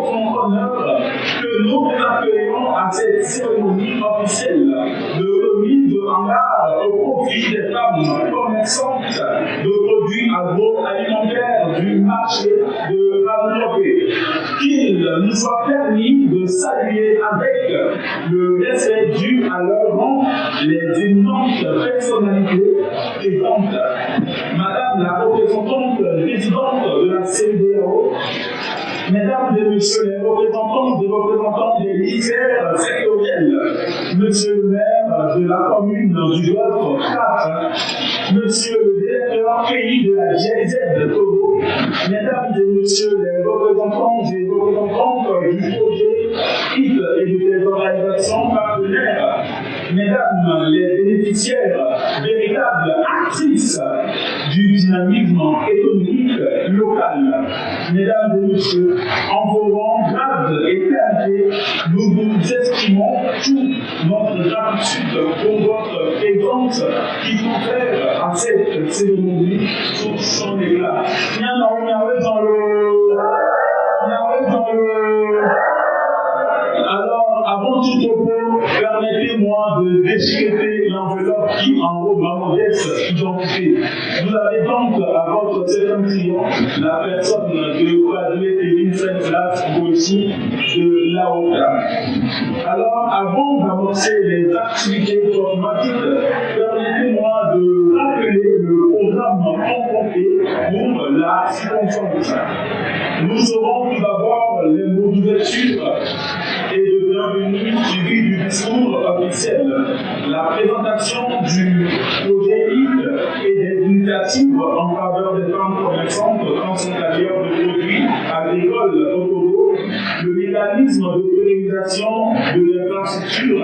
profond honneur que nous appelons à cette cérémonie officielle de remise de hangar au profit des femmes commerçantes de produits agroalimentaires du marché de Paris. Qu'il nous soit permis de saluer avec le respect dû à leur rang les éminentes personnalités présentes. Madame la représentante présidente de la CEDEAO, Mesdames et Messieurs les représentants des lycéens sectoriels, Monsieur le maire de la commune du Golfe 4, Monsieur le directeur pays de la GIZ Togo, Mesdames et Messieurs les représentants et représentantes du projet HIT et de ses organisations partenaires, Mesdames les bénéficiaires, véritables actrices du dynamisme économique local, Mesdames et Messieurs, en vos rangs, grades et qualités, nous vous exprimons toute notre gratitude pour votre présence qui confère à cette cérémonie tout son éclat. Alors, avant tout propos, permettez-moi de déchiqueter l'enveloppe qui enrobe ma modeste identité. Vous avez donc à votre septentrion la personne de Kwadwe et Vincent Flas Boissi de l'AOCA. Alors, avant d'amorcer les activités formatiques, permettez-moi de rappeler le programme rencontré pour la circonstance. Nous aurons tout d'abord les mots d'ouverture et de bienvenue suivi du discours officiel, la présentation du projet HIT et des initiatives en faveur des femmes commerçantes transfrontalières de produits agricoles au Togo, le mécanisme de pérennisation de l'infrastructure,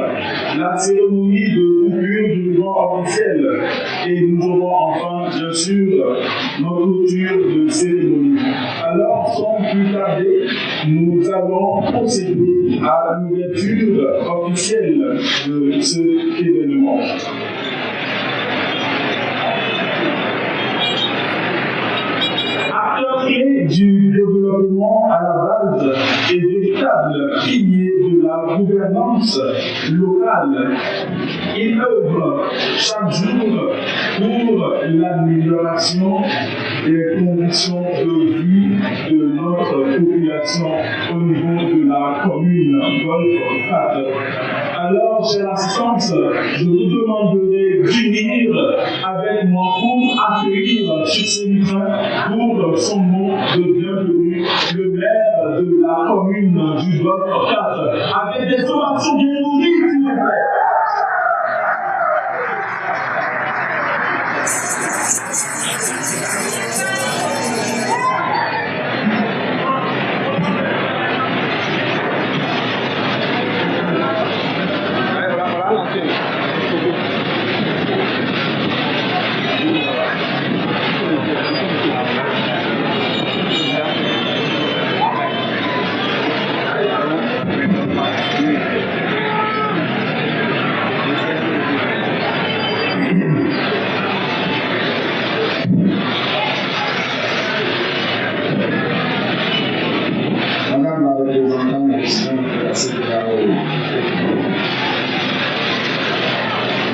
la cérémonie de coupure du mouvement officiel et nous aurons enfin, bien sûr, notre clôture de cérémonie. Alors, sans plus tarder, nous allons procéder à l'ouverture officielle de cet événement. Acteur clé du développement à la base et véritable pilier de la gouvernance locale, il œuvre chaque jour pour l'amélioration des conditions de vie de notre population au niveau de la commune Golfe 4. Alors, chère assistance, je vous demanderai d'unir avec moi pour accueillir sur ce butin pour son mot de bienvenue le maire de la commune du Golfe 4 avec des ovations bien nourries, s'il vous plaît.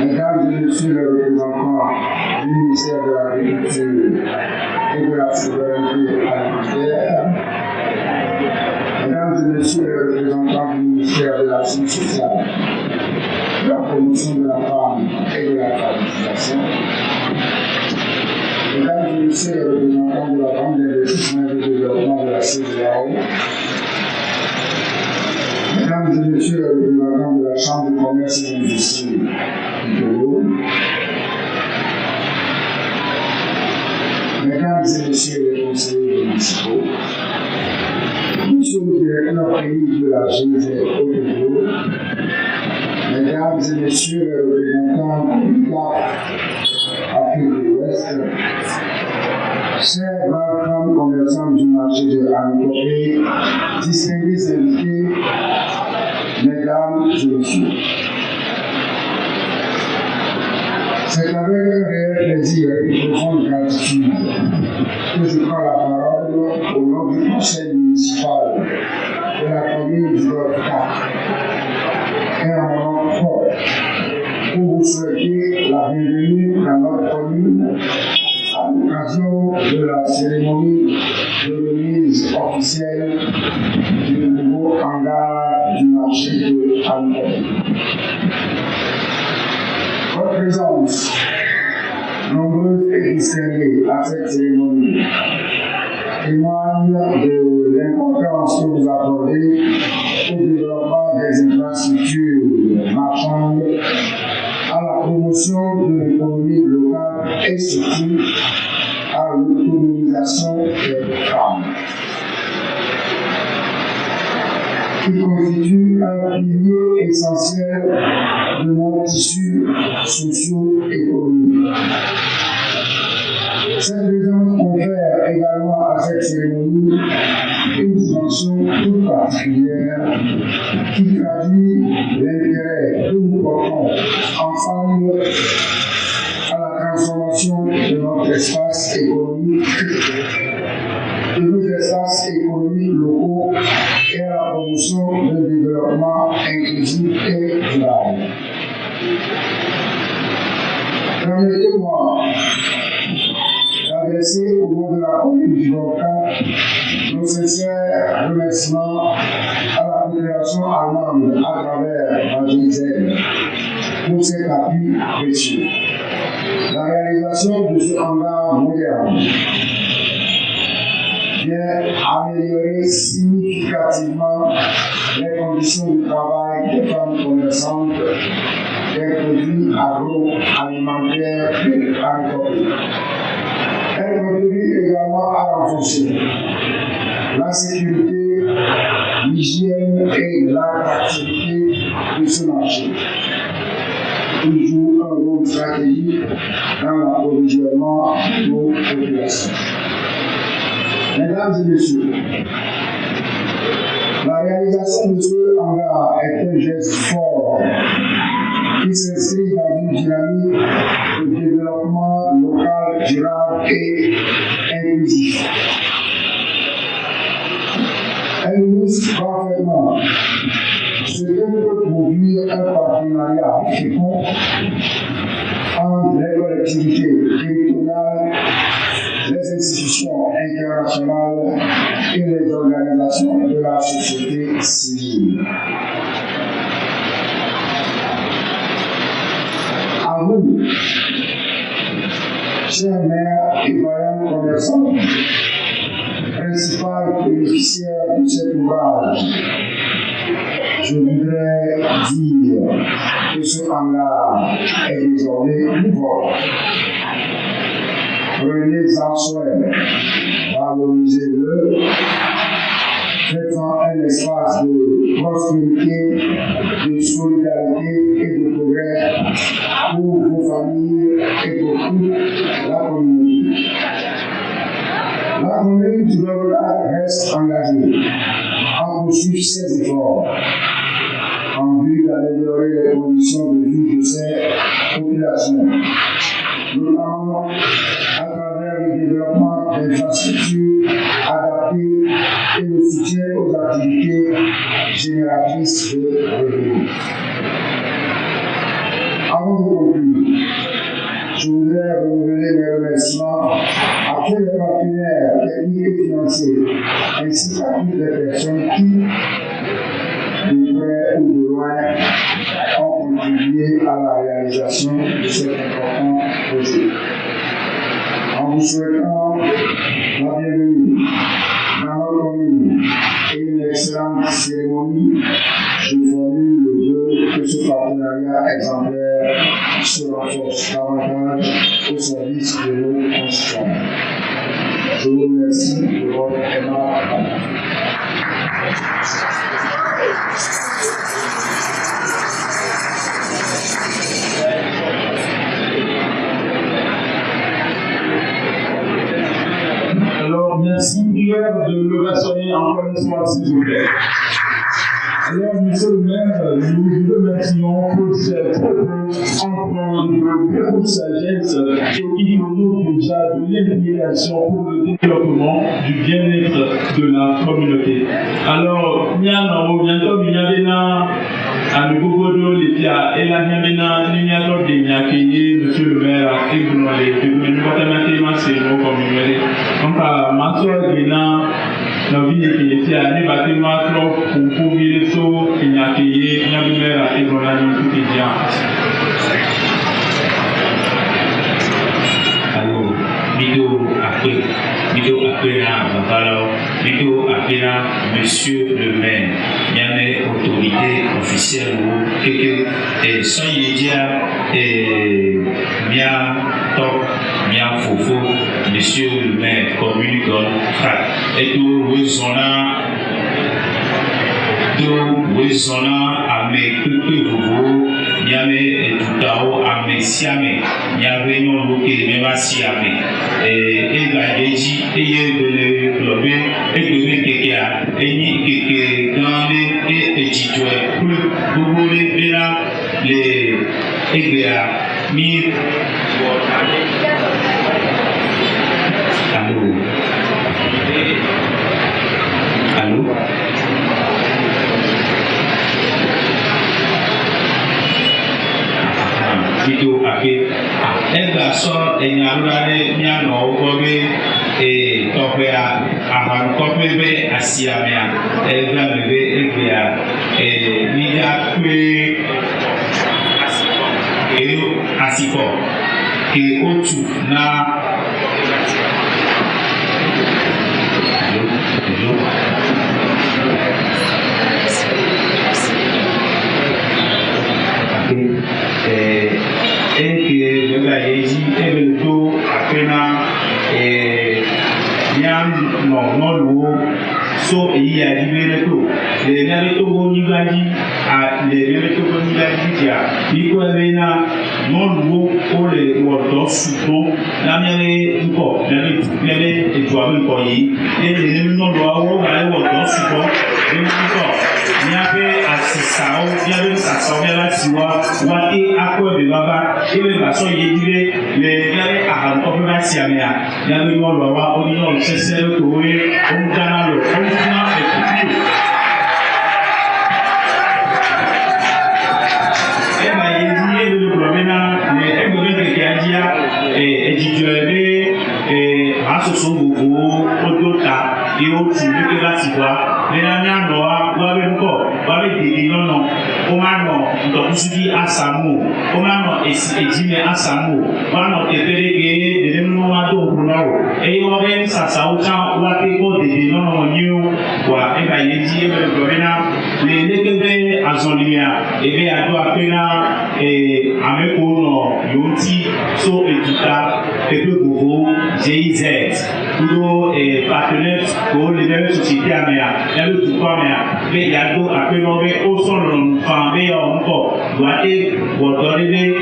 Mesdames et Messieurs les représentants du ministère de l'Agriculture et de la Souveraineté alimentaire, Mesdames et Messieurs les représentants du ministère de l'Action sociale, de la promotion de la femme et de la qualification, Mesdames et Messieurs les représentants de la Banque d'investissement et de développement de la CEDEAO, Mesdames et Messieurs les représentants de la Chambre de commerce et d'industrie du Togo, Mesdames et Messieurs les conseillers municipaux, Monsieur le directeur pays de la GIZ au Togo, Mesdames et Messieurs les représentants du CAF Afrique de l'Ouest, chers braves femmes commerçantes du marché de Anakopé, distingués invités, Mesdames et Messieurs. C'est avec un réel plaisir et une profonde gratitude que je prends la parole au nom du conseil municipal officiel du nouveau hangar du marché de Hamburg. Votre présence, nombreuse et distinguée à cette cérémonie, témoigne de l'importance que vous accordez au développement des infrastructures marchandes, à la promotion de l'économie locale et surtout à l'autonomisation des femmes, qui constitue un pilier essentiel de nos tissus socio-économiques. Cette présence confère également à cette cérémonie une dimension toute particulière qui traduit l'intérêt que nous portons ensemble à la transformation de notre espace économique, de nos espaces économiques locaux et à la promotion d'un développement inclusif et durable. Permettez-moi d'adresser au nom de la commune du Balkan nos sincères remerciements à la population allemande à travers la GIZ pour cet appui précieux. La réalisation de ce hangar moderne vient améliorer significativement les conditions de travail des femmes commerçantes des produits agroalimentaires et agricoles. Elle contribue également à renforcer la sécurité, l'hygiène et l'attractivité de ce marché. Il joue un rôle stratégique dans l'approvisionnement de nos populations. Mesdames et messieurs, la réalisation de ce hangar est un geste fort qui s'inscrit dans une dynamique de développement local, durable et inclusif. Elle illustre parfaitement ce que peut produire un partenariat fécond entre les collectivités territoriales, les institutions internationales et les organisations de la société civile. À vous, chers maires et voyants commerçants, principal bénéficiaire de cet ouvrage, je voudrais dire que ce hangar est désormais vôtre. Prenez-en soin, valorisez-le, faites-en un espace de prospérité, de solidarité et de progrès pour vos familles et pour toute la communauté. La commune du Golgotha reste engagée à poursuivre ses efforts en vue d'améliorer les conditions de vie de ses populations, notamment à travers le développement d'infrastructures adaptées et le soutien aux activités génératrices de revenus. Avant de conclure, je voudrais renouveler mes remerciements à tous les partenaires techniques et financiers, ainsi qu'à toutes les personnes qui, de près ou de loin, ont contribué à la réalisation de cet important projet. En vous souhaitant la bienvenue dans notre commune et une excellente cérémonie, je formule le vœu que ce partenariat exemplaire se renforce davantage au service de nos concitoyens. Je vous remercie de votre aimable attention. Alors, merci, prière de lever sonner encore une fois, s'il vous plaît. Alors, monsieur le maire, nous vous remercions pour cette enfant de beaucoup de sagesse et qui nous déjà de l'implication pour le développement du bien-être de la communauté. Alors, bientôt, à nouveau, les tia et la nyamena, n'ignore des nyakeye, monsieur le maire, et vous n'avez pas de mathématiques, c'est nos communautés. Donc, ma soeur, Dans vie qui est à bâtiment trop pour vivre so il y a payé il y a une mère à Ibrahim tout est bien. Alors vidéo après là vidéo après là monsieur le maire il y a une autorité officielle ou quelque sans y dire bien top bien fofo monsieur le maire commune frappe et tout wezona ame pepe vovo nyame tutao ame siame nyave nyolo ke meba siame ega deji eye bele globe egbe kekea eni keke gande ejitwe gbogbo le bela le egbea mi Allô vidéo après un garçon et une allume n'y a non comme et topéa avant comme bébé assis à mer elle va lever et il y a que assis et au-dessus na et que la Jésus est le dos à peine non l'eau so il y a du tout les navires au niveau à les navires au niveau il faut aller non l'eau pour les water sous la mienne du corps la mienne et toi même quoi et les non l'eau à water sous et il y avait assistant il y avait ça sortait là tu vois et à quoi de là-bas et le garçon il dit les gars à on peut pas s'y amener il y avait non l'eau on dit non c'est le toué on gagne le on finit et tout et bah il dit le problème là les économies qui a dit et dit et à ce son beaucoup autota et au tu que là tu vois les dernières lois doivent encore doivent dire non on a non donc tu dis à Samu on a non et dit à Samu on a non te délégué de nous à tout pour nous et on va ça autant on va te dire non new quoi et bah il dit le problème les délégués à son lien et bien à toi et avec on yoti so et tout ça et que pour GIZ pour les partenaires pour les mêmes sociétés américaines le tout quoi mais il y a d'autres après on va au son famille encore doit être donner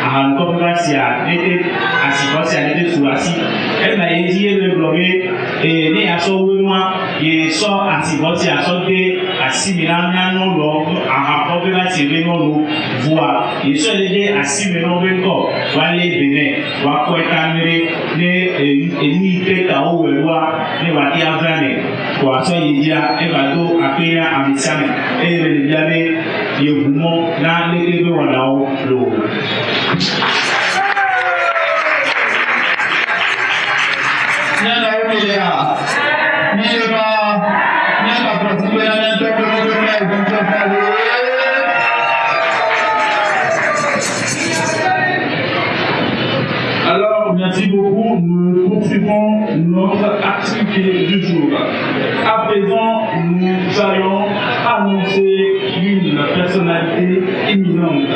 à encore passer à être assis à être sous assis elle m'a dit le bloqué et les assos moi et sort assis à sortir assis maintenant non donc à rapport la série non voix et soit les assis maintenant encore va aller venir va quoi caméré et ni tête à haut le roi ne va dire jamais quoi ça il dit et va do appeler à misame et le diable il vous montre là les deux voilà l'eau Alors, merci beaucoup. Nous poursuivons notre activité du jour. À présent, nous allons annoncer une personnalité éminente,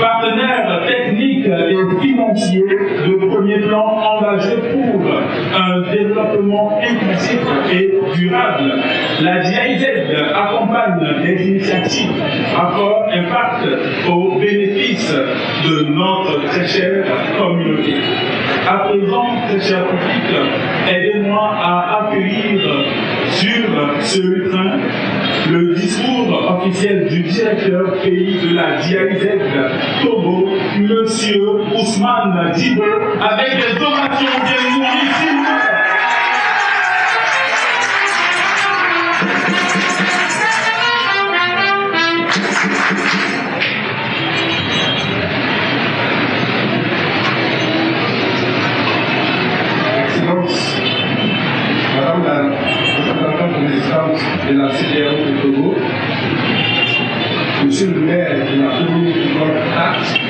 partenaire technique et financier de premier plan engagé pour un développement inclusif et durable. La GIZ accompagne des initiatives à fort impact au bénéfice de notre très chère communauté. À présent, très cher public, aidez-moi à accueillir sur ce train le discours officiel du directeur pays de la GIZ Togo, M. Ousmane Dibo, avec des ovations bienvenues ici. Madame la représentante de la CEDEAO de Togo, Monsieur le maire de la commune du Nord-Est,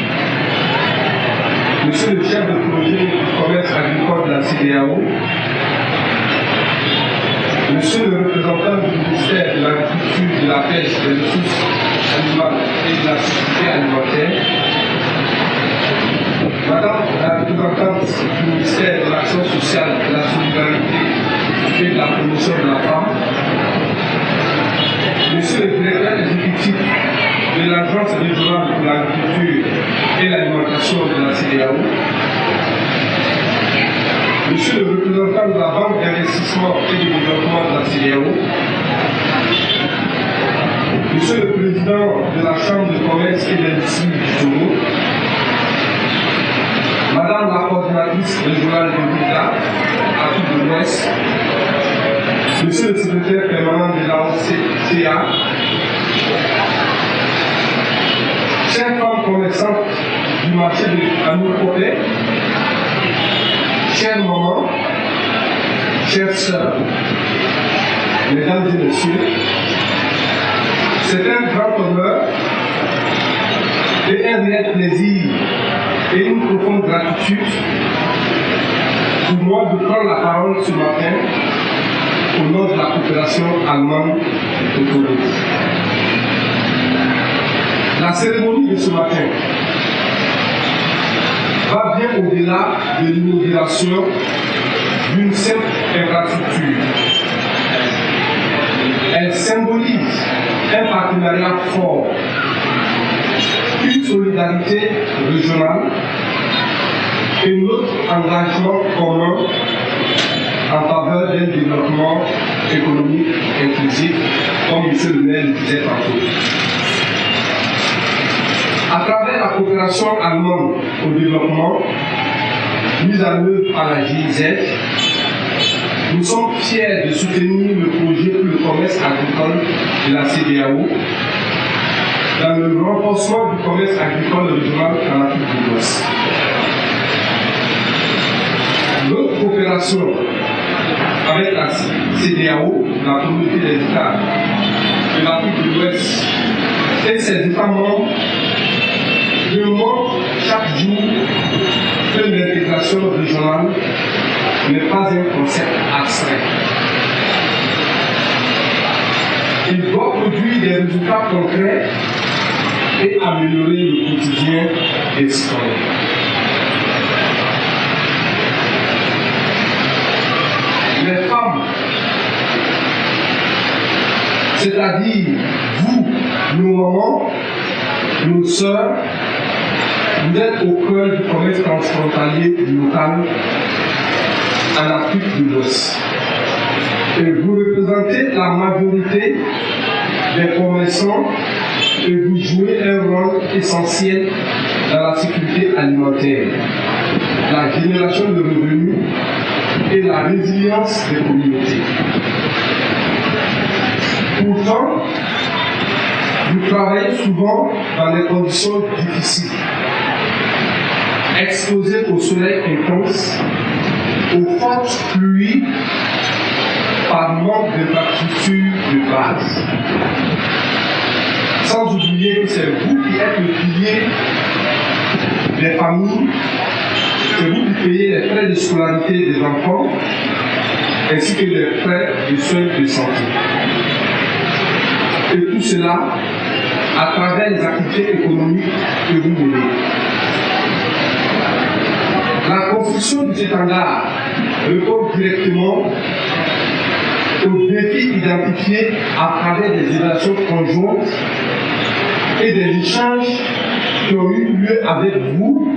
Monsieur le chef de projet du commerce agricole de la CEDEAO, Monsieur le représentant du ministère de l'Agriculture, de la Pêche, des Ressources animales et de la sécurité alimentaire, Madame la représentante du ministère de l'Action sociale, de la solidarité et de la promotion de la femme, Monsieur le directeur exécutif de l'Agence régionale pour l'agriculture et l'alimentation de la CEDEAO, Monsieur le représentant de la Banque d'investissement et de développement de la CEDEAO, Monsieur le président de la Chambre de commerce et d'industrie du Togo, Madame la coordinatrice régionale de l'État, Afrique de l'Ouest, Monsieur le secrétaire permanent de la OCTA, chères femmes commerçantes du marché de Anoukopé, chères mamans, chères sœurs, mesdames et messieurs, c'est un grand honneur et un réel plaisir et une profonde gratitude pour moi de prendre la parole ce matin au nom de la coopération allemande de Togo. La cérémonie de ce matin va bien au-delà de l'inauguration d'une simple infrastructure. Elle symbolise un partenariat fort, une solidarité régionale et notre engagement commun en faveur d'un développement économique inclusif, comme M. le maire le disait tantôt. À travers la coopération allemande au développement, mise en œuvre par la GIZ, nous sommes fiers de soutenir le projet pour le commerce agricole de la CEDEAO dans le renforcement du commerce agricole régional en Afrique de l'Ouest. Notre coopération avec la CEDEAO, la communauté des États de l'Afrique de l'Ouest et ses États membres démontre chaque jour que l'intégration régionale n'est pas un concept abstrait. Il doit produire des résultats concrets et améliorer le quotidien des citoyens. Les femmes, c'est-à-dire vous, nos mamans, nos sœurs, vous êtes au cœur du commerce transfrontalier local en Afrique de l'Ouest. Et vous représentez la majorité des commerçants et vous jouez un rôle essentiel dans la sécurité alimentaire, la génération de revenus et la résilience des communautés. Pourtant, vous travaillez souvent dans des conditions difficiles, exposés au soleil intense, aux fortes pluies, par manque d'infrastructures de base. Sans oublier que c'est vous qui êtes le pilier des familles, c'est vous qui payez les frais de scolarité des enfants, ainsi que les frais de soins de santé. Et tout cela à travers les activités économiques que vous menez. La construction de cet hangar répond directement aux défis identifiés à travers des évaluations conjointes et des échanges qui ont eu lieu avec vous,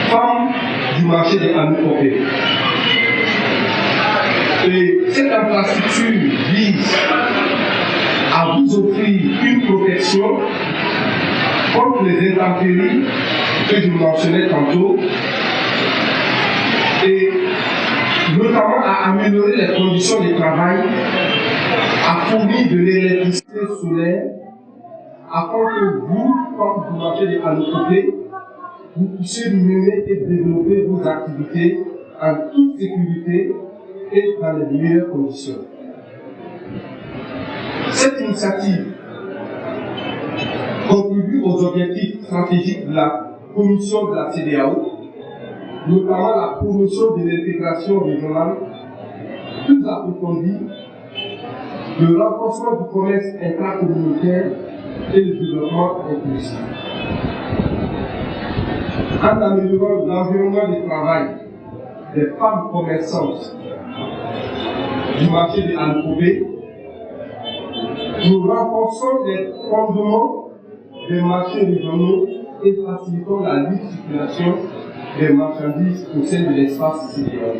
femmes du marché des Anoukopé. Et cette infrastructure vise à vous offrir une protection contre les intempéries que je mentionnais tantôt, et notamment à améliorer les conditions de travail, à fournir de l'électricité solaire, afin que vous, comme vous marchez des Anoukopé, vous puissiez mener et développer vos activités en toute sécurité et dans les meilleures conditions. Cette initiative contribue aux objectifs stratégiques de la Commission de la CEDEAO, notamment la promotion de l'intégration régionale plus approfondie, le renforcement du commerce intracommunautaire et le développement inclusif. En améliorant l'environnement de travail des femmes commerçantes du marché de Ankope, nous renforçons les fondements des marchés régionaux et facilitons la libre circulation des marchandises au sein de l'espace CEDEAO.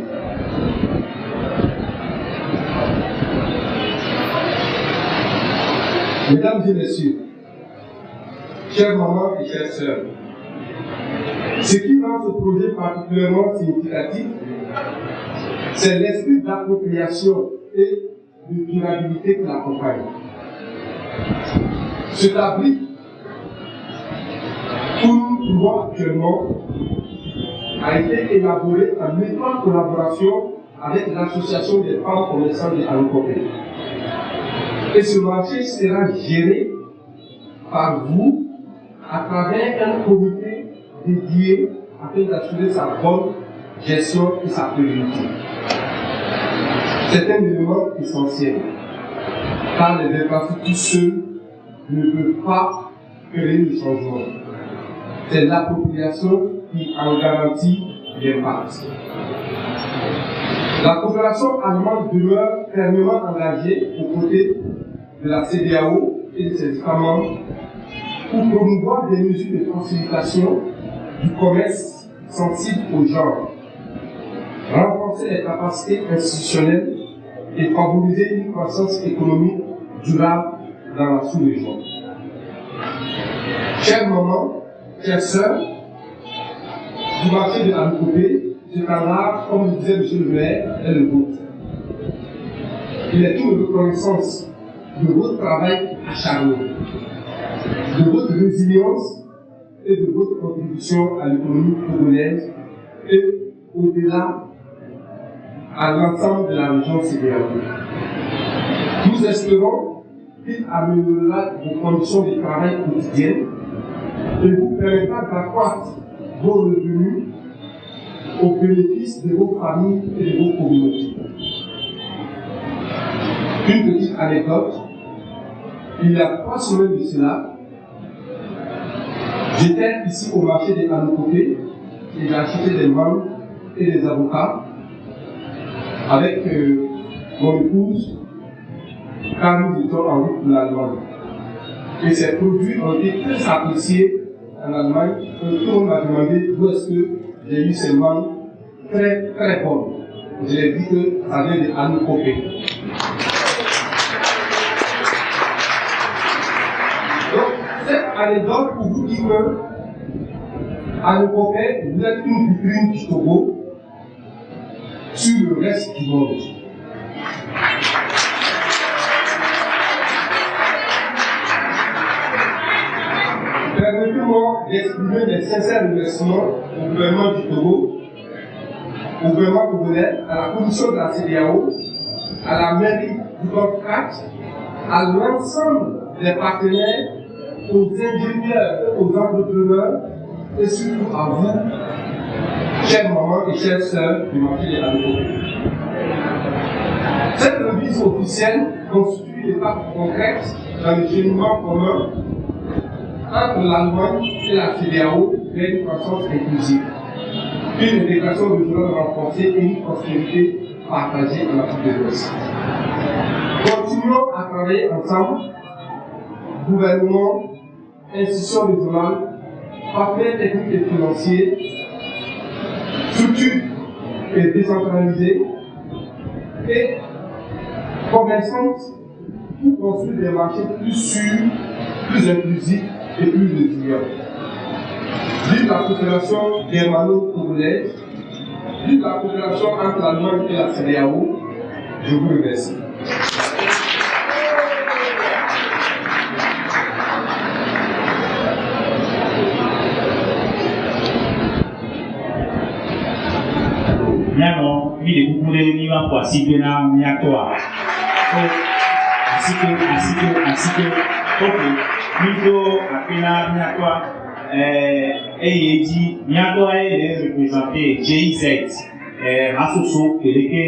Mesdames et messieurs, chères mamans et chères sœurs, ce qui rend ce projet particulièrement significatif, c'est l'esprit d'appropriation et de durabilité qui l'accompagne. Cet abri que nous trouvons actuellement a été élaboré en étroite collaboration avec l'association des femmes commerçantes de Ankope. Et ce marché sera géré par vous à travers un comité dédié afin d'assurer sa bonne gestion et sa pérennité. C'est un élément essentiel, car les infrastructures seules ne peuvent pas créer le changement. C'est l'appropriation qui en garantit l'impact. La coopération allemande demeure fermement engagée aux côtés de la CEDEAO et de ses États membres pour promouvoir des mesures de facilitation du commerce sensible au genre, renforcer les capacités institutionnelles et favoriser une croissance économique durable dans la sous-région. Chères mamans, chères sœurs, du marché de Ankope, ce standard, comme le disait M. le maire, est le vôtre. Il est une reconnaissance de votre travail acharné, de votre résilience et de votre contribution à l'économie congolaise et au-delà à l'ensemble de la région CEDEAO. Nous espérons qu'il améliorera vos conditions de travail quotidiennes et vous permettra d'accroître vos revenus au bénéfice de vos familles et de vos communautés. Une petite anecdote. Il y a 3 semaines de cela, j'étais ici au marché de Ankope et j'ai acheté des mangues et des avocats avec mon épouse car nous étions en route pour l'Allemagne. Et ces produits ont été très appréciés en Allemagne. Tout le monde m'a demandé d'où est-ce que j'ai eu ces mangues très très bonnes. Je lui ai dit que ça vient de Ankope. Donc, cette anecdote pour vous dire que Ankope, vous êtes une vitrine du Togo sur le reste du monde. Permettez-moi d'exprimer mes sincères remerciements au gouvernement du Togo, au gouvernement congolais, à la commission de la CEDEAO, à la mairie du Golfe 4, à l'ensemble des partenaires, aux ingénieurs et aux entrepreneurs, et surtout à vous, chères mamans et chères sœurs du marché de Ankope. Cette revise officielle constitue une étape concrète dans le cheminement commun entre l'Allemagne et la CEDEAO vers une croissance inclusive, une intégration régionale renforcée et une prospérité partagée en Afrique de l'Ouest. Continuons à travailler ensemble, gouvernement, institutions régionales, partenaires techniques et financiers, structures et décentralisées et commerçantes pour construire des marchés plus sûrs, plus inclusifs et plus résilients. Vive la coopération germano-congolaise, vive la coopération entre l'Allemagne et la CEDEAO. Je vous remercie. Nyano, mi de kukule ni wa kwa sibena miatoa. asike. Ok, Mito Apena Miakwa, Eyeji, Miakwa est représenté GIZ, Asoso, Keleke,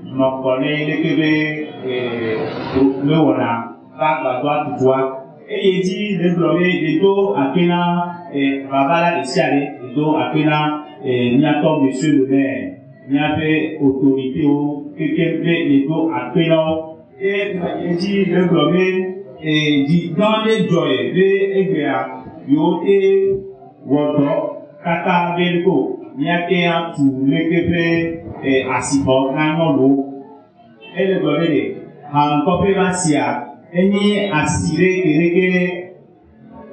Nokone, Lekebe, Leona, Bakwa, Tutua, Eyeji, le Do Apena, Babala et Siale, le Do Apena, Miato, monsieur le maire, Miape, autorité, Kekebe, le Do Apena, et Eyeji, le globé, et dit dans les joyeux de Egbea, Yote, Wodo, Kata Belko, Niakea, tout le Kepe, et Asipo, Nanolo, et le Gobele, en Copevasia, et ni Asire, Kereke,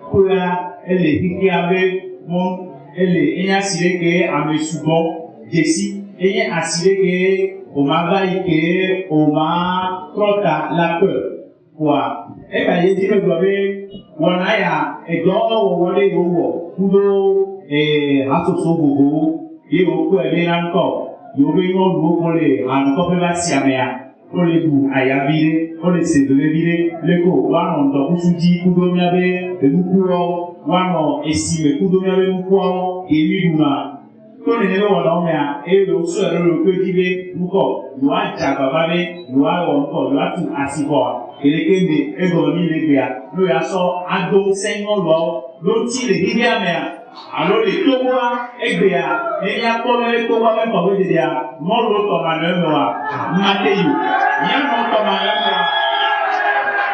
Kula, et les Hiki avec mon, et les Asire, que Ame Soubon, Jessie, et Asire, que Omava Ike, Oma, Trota, la peur. Quoi? Et bien, il dit que on a et dans le Kudo et Hasoso Bobo, et au coup, elle est encore. Il y a pour les Ancopevasia, pour les bouts à Yabire, pour les Sédevire, le co, one on Tokusuji, Kudo Miabe, le Mukuro, one on Esime, Kudo Miabe Mukuro, et Yuma. Quand les néo on a et le seul le que dit Muko, Noa Jababane, Noa encore, Noa tout Asiboa. Et les Kende, Egoni, les Béa, nous y a sort à dos, 5 ans, l'outil de Rivière, alors les Toboa, Egbea, et il y a comme les Toboa, même pas de dire, mon l'autre manœuvre, Mathéo, il y a notre manœuvre,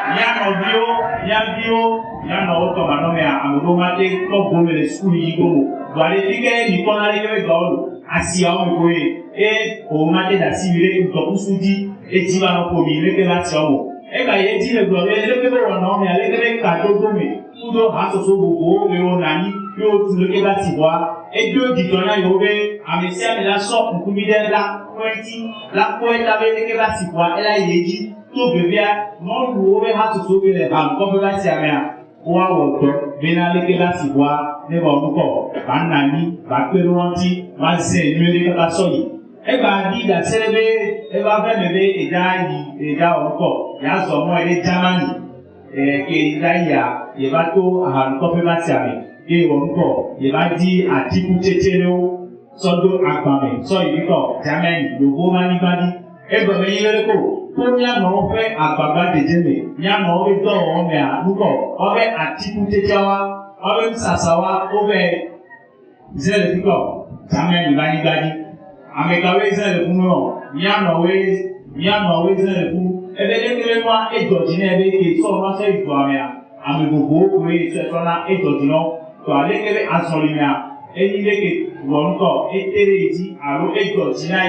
il y a nos bio, il y a bio, il y a notre manœuvre, à Modomate, comme les schools, Yigo, voilà les tickets, ils connaissent les gars, assis à un et au matin d'assimiler une topoussoudi, et tu vas nous communiquer les relations. Et bien, il dit le glorieux, le que l'on a mis avec cadeau dommé, tout le Hasoso Bobo, le Onani, le Keba Tibois, et deux ditona Yobe, à Messia, mais la sorte, on commit la pointi, la pointe avec le Keba Tibois, et là, il dit, tout bébé, non, vous avez Hasoso, que les femmes, comme la Siamea, ou à votre, venant le Keba Tibois, ne va encore, Banani, Bakerouanti, Mazé, Numéri Katasoli. Et bien, il a célébré, et va faire le bébé, et là encore. Il y a son nom, il est Jamani. Et il va tout à un copé Matiame. Et encore, il va dire à Tipu Tchétchélo, Sodo Akbame, so il dit quoi, Jamani, le beau Manibadi. Et bien, il est le coup. Pour bien non fait à Baba de Djemé, il y a non fait dans on met à Nuko, on met à Tipu Tchétchawa, on met Sasawa, on met Zé le Tico, Jamani Manibadi. Amekawe Zé le Pounon, il y a non fait Zé le Pounon. Et bien, les moi, et d'ordinaire, et son nom, c'est Victoria. À me beaucoup, oui, ce soit là, et d'ordinaire, tu as les à son lumière. Et il est que, ou encore, et Télédi, alors, et d'ordinaire,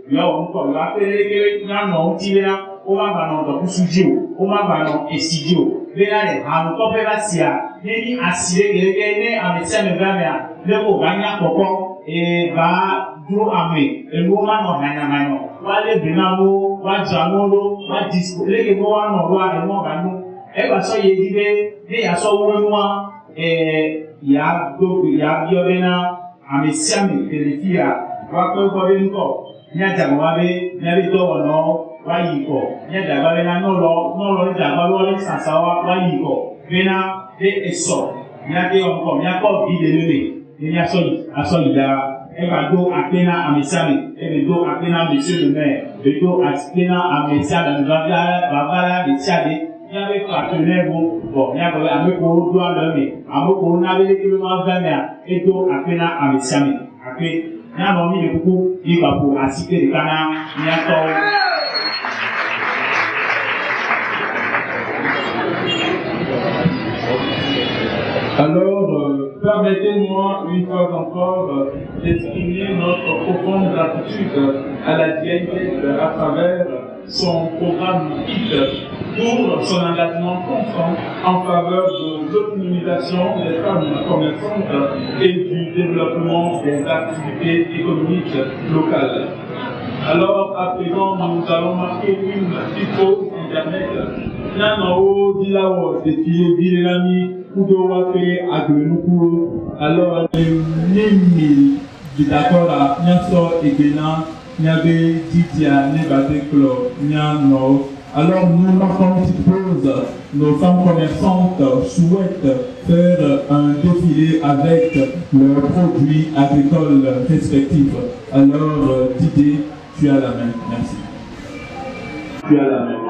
il y a encore, il va faire les non, Tivena, au Mabanon, dans Poussudio, au Mabanon, et Sidio. Mais là, à me couper la sia, il a assuré que les à médecin de Gamia, le mot Gagna Coco, et va, d'où amener, et le moment, non, Gagna wale binamo wa jamolo wa disco leke mo wa no wa e mo ba nu e ba so ye dibe de ya so wo nwa ya do ya biobena amesiami telefia wa ko be nko nya ja wa be nya bi do no wa yi ko nya da ba be na no lo da ba lo le sasa wa yi ko bena de eso nya de onko nya ko bi de lele nya so yi da et va do Apena à Messiame, et do Apena monsieur le maire, et do Apena à Messiame, Babala, les Tchadé, il y avait partenaire, bon, il y avait un peu pour doigt l'homme, un peu pour n'avoir les éléments jamais, et do Apena à Messiame. Après, il y a un homme de beaucoup, il va pour assister les canards, il y a encore. Alors, permettez-moi une fois encore d'exprimer notre profonde gratitude à la DIEZ à travers son programme HIT pour son engagement constant en faveur de l'autonomisation des femmes commerçantes et du développement des activités économiques locales. Alors, à présent, nous allons marquer une petite pause internet. Nanao, Dilawo, Défié, Dilelami, Kudowafe, Agrenukuro. Alors, Nemi, d'accord à Nyaso Egena, Nyabe, Ditia, Nebate Klo, Nyano, Alors nous marquons une petite pause. Nos femmes commerçantes souhaitent faire un défilé avec leurs produits agricoles respectifs. Alors Didier, tu as la main. Merci. Tu as la main.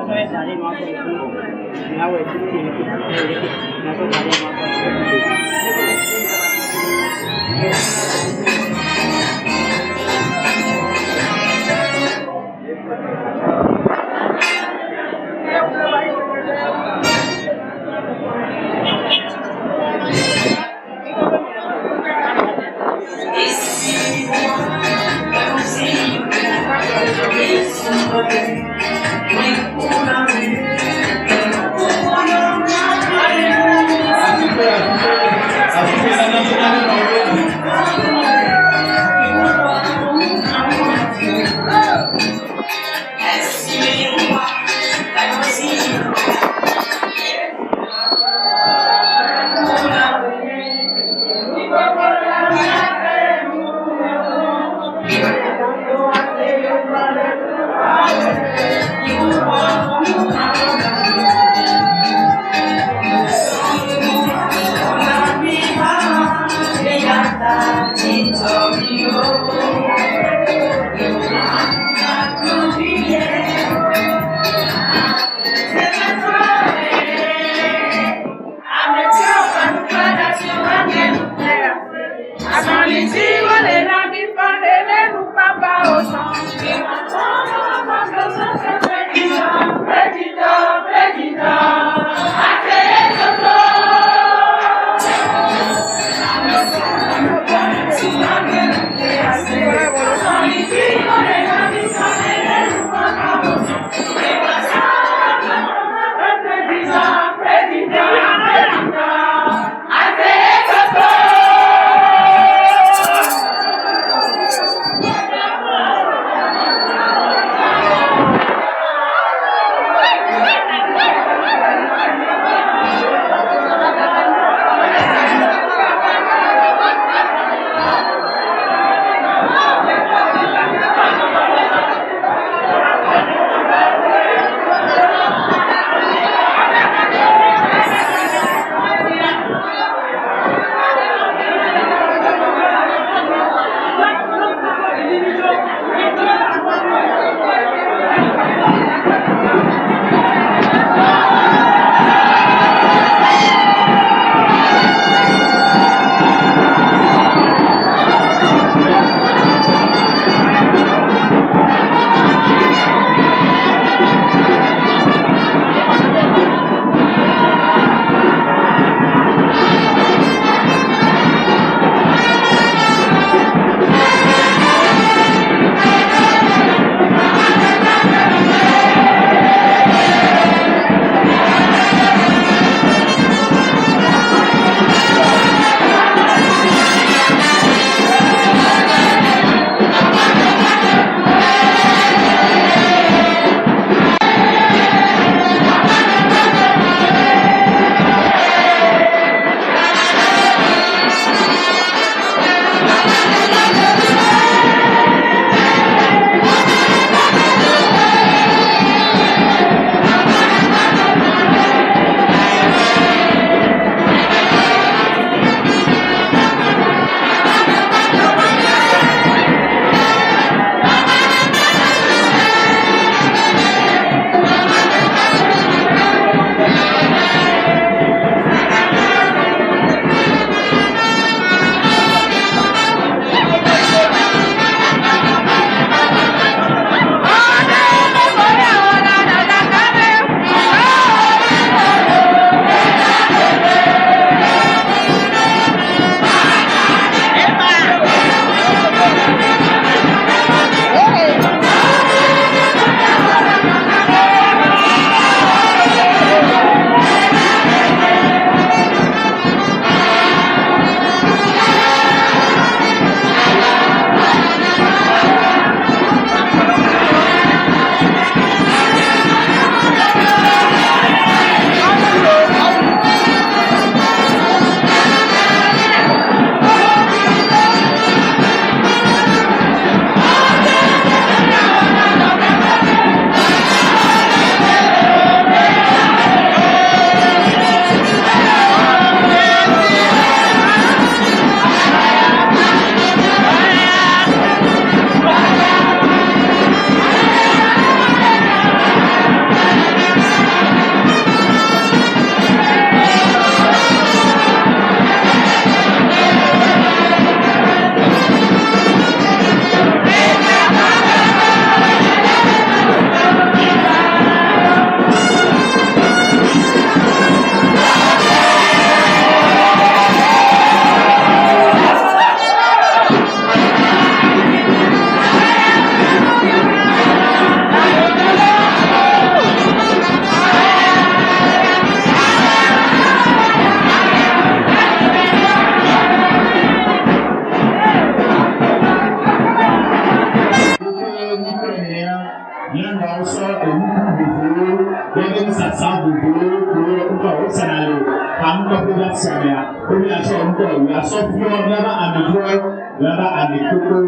ça sent de boulot pour encore au Sénalo. Encore pour la Samia. Pour la sortie, la sortie, là-bas à Médroit, là-bas à Mécoco,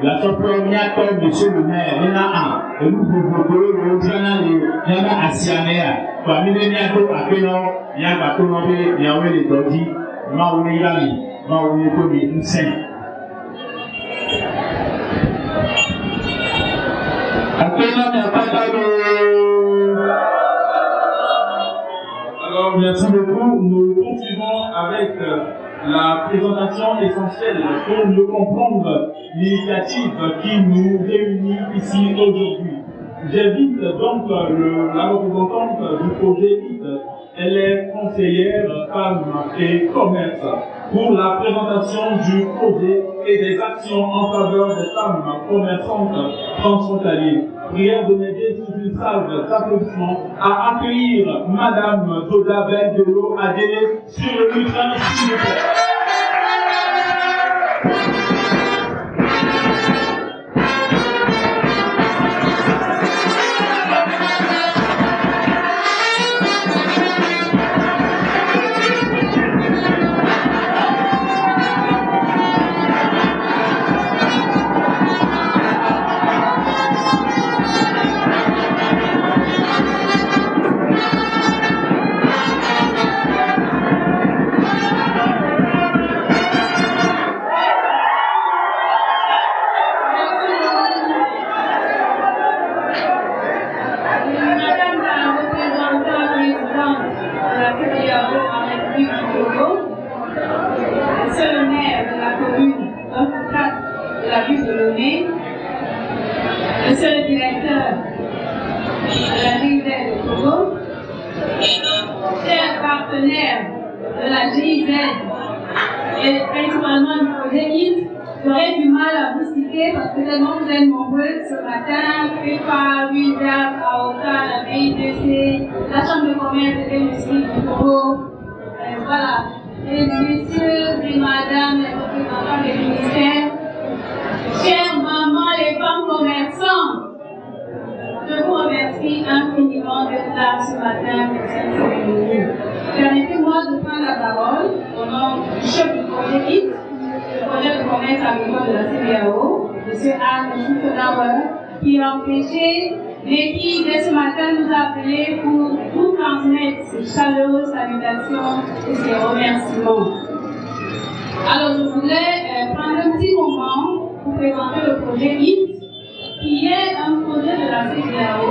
la sortie, Niato, monsieur le maire, il y en a un. Et nous pouvons le journal, là-bas à Siamea. Parmi les Niato, à Pénon, il y a un bateau nommé, il y a les Dodi, Maouni Yami, Maouni Komi, Nsen. Alors, merci beaucoup. Nous poursuivons avec la présentation essentielle pour mieux comprendre l'initiative qui nous réunit ici aujourd'hui. J'invite donc la représentante du projet HIT. Elle est conseillère femmes et commerce pour la présentation du projet et des actions en faveur des femmes commerçantes transfrontalières. Prière de m'aider sous une salve d'applaudissements à accueillir Madame Doda Belgelo Adélé sur le lutrin, s'il vous plaît. Monsieur le directeur de la GIZ de Togo, chers partenaires de la GIZ et principalement du projet HIT, j'aurais du mal à vous citer parce que tellement vous êtes nombreux ce matin, PEPA, UIDAP, AOCA, la BIDC, la Chambre de commerce et d'industrie du Togo, voilà, les messieurs et madame, les représentants des ministères, chères mamans, les femmes commerçantes, je vous remercie infiniment d'être là ce matin pour cette cérémonie. Permettez-moi de prendre la parole au nom du chef du projet HIT, le projet de commerce agricole de la CEDEAO, M. Anne Schuffelauer, qui a empêché, mais qui, dès ce matin, nous a appelés pour vous transmettre ses chaleureuses salutations et ses remerciements. Alors, je voulais prendre un petit moment pour présenter le projet HIT, qui est un projet de la CEDEAO,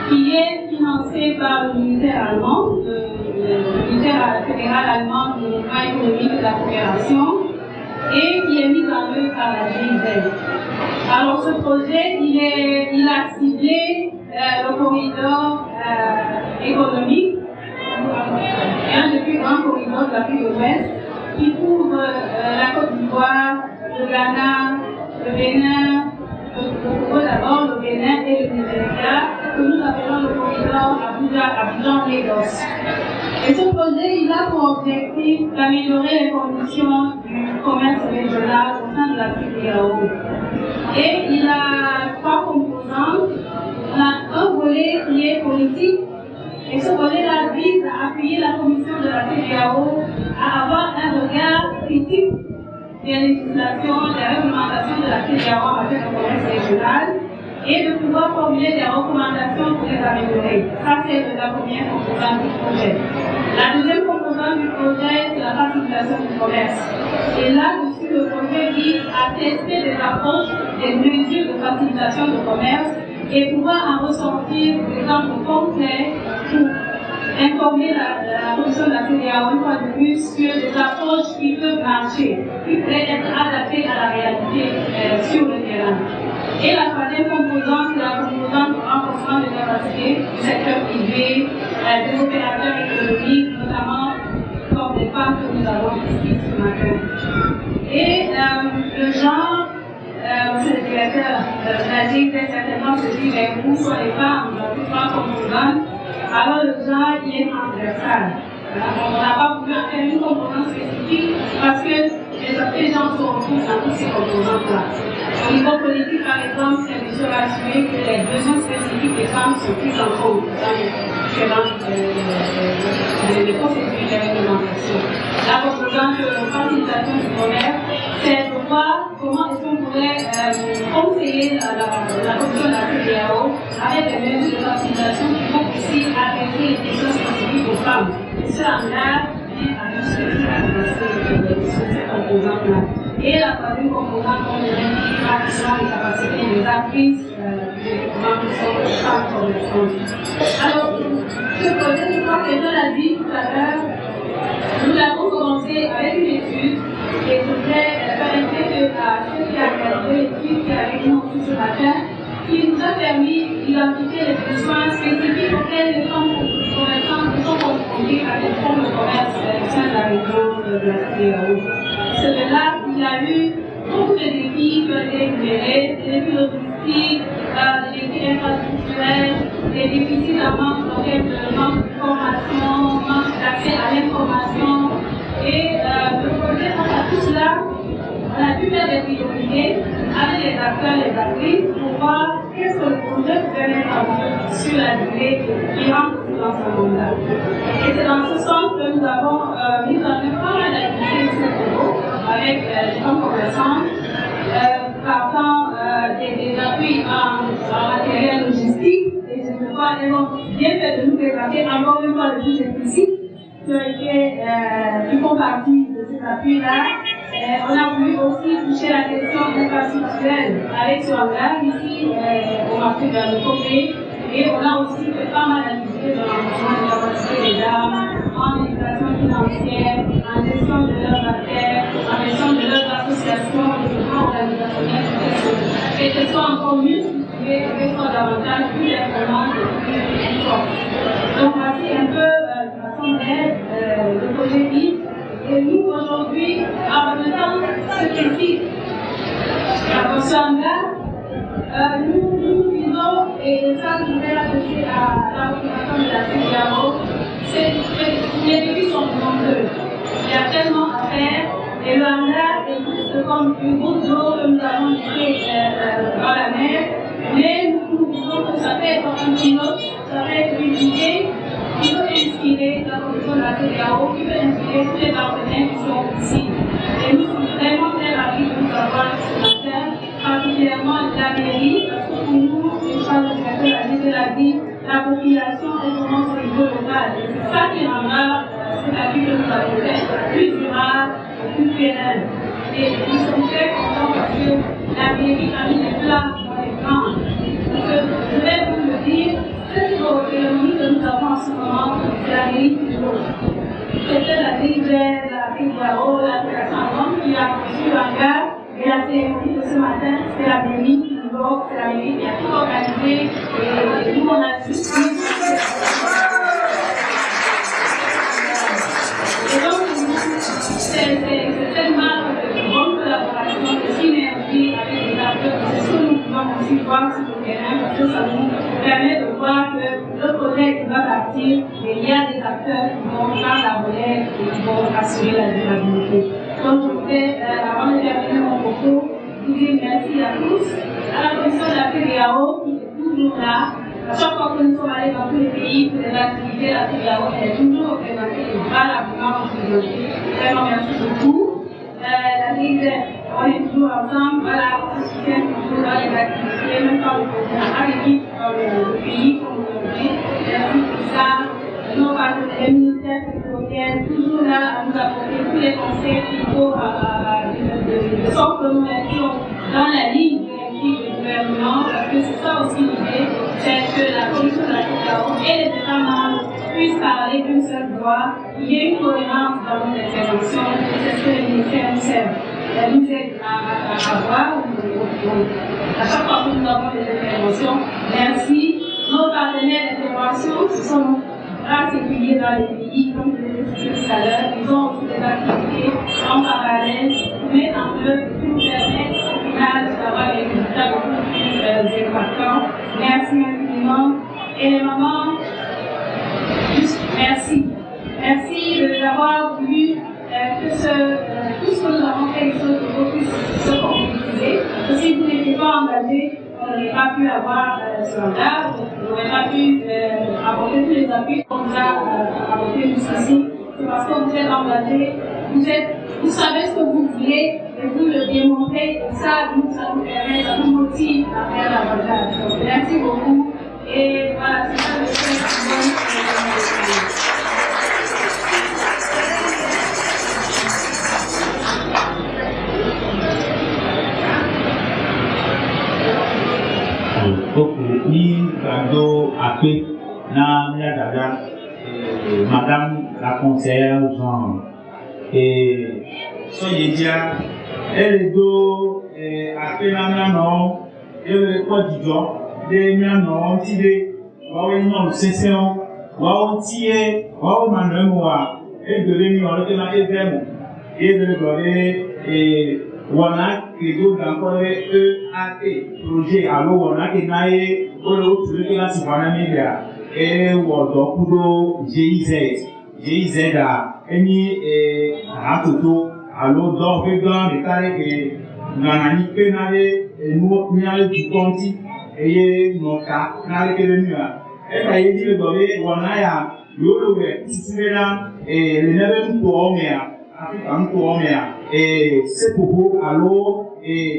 qui est financé par le ministère allemand, le ministère fédéral allemand du développement économique et de la coopération, et qui est mis en œuvre par la GIZ. Alors ce projet, il a ciblé le corridor économique, un des plus grands corridors de l'Afrique de l'Ouest, qui couvre la Côte d'Ivoire, le Ghana, le Bénin, le Togo d'abord, le Bénin et le Nigeria, que nous appelons le corridor Abidjan-Lagos. Et ce projet, il a pour objectif d'améliorer les conditions du commerce régional au sein de la CEDEAO. Et il a trois composantes. On a un volet qui est politique, et ce volet-là vise à appuyer la commission de la CEDEAO à avoir un regard critique des législations, des réglementations de la CEDEAO en matière de commerce régional et de pouvoir formuler des recommandations pour les améliorer. Ça, c'est la première composante du projet. La deuxième composante du projet, c'est la facilitation du commerce. Et là-dessus, le projet vise à tester des approches, des mesures de facilitation du commerce et pouvoir en ressortir des exemples concrets pour informer la commission de la CEDEAO une fois de plus sur des approches qui peuvent marcher, qui pourraient être adaptées à la réalité sur le terrain. Et la troisième composante, c'est la composante du renforcement des capacités du secteur privé, des opérateurs économiques, notamment comme des femmes que nous avons ici ce matin. Et le genre, monsieur le directeur de la GIZ, certainement se dit, mais où sont les femmes dans ces trois composantes? Alors le genre, il est transversal. On n'a pas voulu en faire une composante spécifique parce que les gens se retrouvent dans toutes ces composantes-là. Au niveau politique, par exemple, c'est de se rassurer que les besoins spécifiques des femmes sont pris en compte dans différentes des procédures de réglementation. La composante facilitation du commerce, c'est de voir comment est-ce qu'on pourrait conseiller la commission de la CEDEAO avec des mesures de facilitation qui vont aussi adresser les questions spécifiques aux femmes. Et cela vient à nous sur cette composante-là. Et la troisième composante, on identifie rapidement les capacités des actrices des programmes de femmes commerçantes. Alors, ce projet, je crois que je l'ai dit tout à l'heure, nous avons commencé avec une étude et je voudrais permettre à ceux qui ont regardé l'étude qui a été aussi ce matin, qui nous a permis d'identifier les besoins spécifiques auxquels les femmes commerçantes sont confrontées à des formes de commerce au sein de la région de la CEDEAO. C'est de là qu'il y a eu beaucoup de défis qui ont été énumérés, des défis logistiques, des défis infrastructurels, des défis notamment de manque de formation, manque d'accès à l'information. Et le projet, face à tout cela, on a pu faire des priorités avec les acteurs et les actrices pour voir qu'est-ce que le projet pouvait mettre en œuvre sur la durée qui rentre dans ce mandat. Et c'est dans ce sens que nous avons mis en œuvre pas mal d'activités sur le niveau avec les femmes commerçantes, partant des appuis en matériel logistique. Et je crois qu'elles ont bien fait de nous présenter encore une fois le plus explicite qui font partie de cet appui-là. On a voulu aussi toucher la question infrastructurelle avec ce hangar ici au marché de la côté. Et on a aussi fait pas mal d'activités de renforcement de la capacité des dames, en éducation financière, en gestion de leurs affaires, en gestion de leurs associations, de développement organisationnel, et qu'elles soient encore mieux structurées, qu'elles soient davantage plus performantes et plus fortes. Donc voici un peu de façon brève le projet dit. Et nous aujourd'hui, en même temps, ce précis, dans ce hangar, nous visons, et ça je voudrais l'associer à la représentation de la CEDEAO, les défis sont nombreux. Il y a tellement à faire, et le hangar est juste comme une goutte d'eau que nous avons jeté dans la mer, mais nous disons que ça peut être un pilote, ça peut être une idée qui peut inspirer la commission de la CEDEAO, qui peut inspirer tous les partenaires qui sont ici. Et nous sommes vraiment très ravis de nous avoir ce matin, particulièrement la mairie, parce que pour nous, je crois que le l'a dit, la population est vraiment au niveau local. Et c'est ça qui rendra cet appui que nous avons fait plus durable et plus pérenne. Et nous sommes très contents parce que la mairie a mis les plats dans les plans. Parce que je vais vous le dire, cette cérémonie que nous avons en ce moment, c'est la mairie du jour. C'était la DIGER, la CEDEAO, la Fédération qui a reçu l'hangar. Et la cérémonie de ce matin, c'est la mairie qui nous offre, c'est la mairie qui a tout organisé. Et nous, on a juste mis. Et donc, c'est tellement de bonne collaboration, de synergie avec les acteurs. C'est ce que nous pouvons aussi voir sur le terrain, parce que ça nous permet de voir que le projet va partir, et il y a des acteurs qui vont prendre la relève et qui vont assurer la durabilité. Donc, je voudrais, avant de terminer mon propos, vous dire merci à tous, à la commission de la CEDEAO qui est toujours là. À chaque fois que nous sommes allés dans tous les pays pour les activités, la CEDEAO est toujours représentée et valablement représentée. Vraiment, merci beaucoup. La DIGER, on est toujours ensemble, voilà, on se soutient toujours dans les activités, même quand le président arrive dans le pays comme aujourd'hui. Merci pour ça. Nos partenaires, ministères sectoriels, toujours là à nous apporter tous les conseils qu'il faut de sorte que nous restions dans la ligne directive du gouvernement, parce que c'est ça aussi l'idée, c'est que la commission de la CEDEAO et les États membres puissent parler d'une seule voix, qu'il y ait une cohérence dans nos interventions, et c'est ce que les ministères nous servent. Nous aident à voir, à chaque fois que nous avons des interventions. Merci. Nos partenaires d'intervention, ce sont particuliers dans les pays, comme je l'ai dit tout à l'heure, ils ont aussi des activités en parallèle pour mettre en œuvre et pour permettre au final d'avoir des résultats beaucoup plus impactants. Merci infiniment. Et les mamans, juste merci. Merci d'avoir voulu que tout ce que nous avons fait, les choses puisse se concrétiser. Parce que si vous n'étiez pas engagés, on n'aurait pas pu avoir ce mandat. n'aurais pas pu apporter tous les appuis qu'on nous a apportés jusqu'ici. C'est parce que vous êtes engagés, vous savez ce que vous voulez et vous le démontrez. Et ça nous permet, ça nous motive à faire davantage. Donc, merci beaucoup. Et voilà, c'est ça le fait. Madame la conseillère Jean et soyez dia elle est do après la non et quoi du genre des non tibé wawe non session wawe tie wawe manemoa et de réunion le na evem et de gloire et wana kido encore EAT projet allo wana ke nae o lo tu ke la sifana media et wodo kudo GIZ a eni atoto allo do ke gan de kare ke nanani pe nale no nyale du konti eye noka nale ke le nua e ka ye di le dobe wana ya yo lo we sisera le nebe nto omea Afrika nto omea c'est pour allo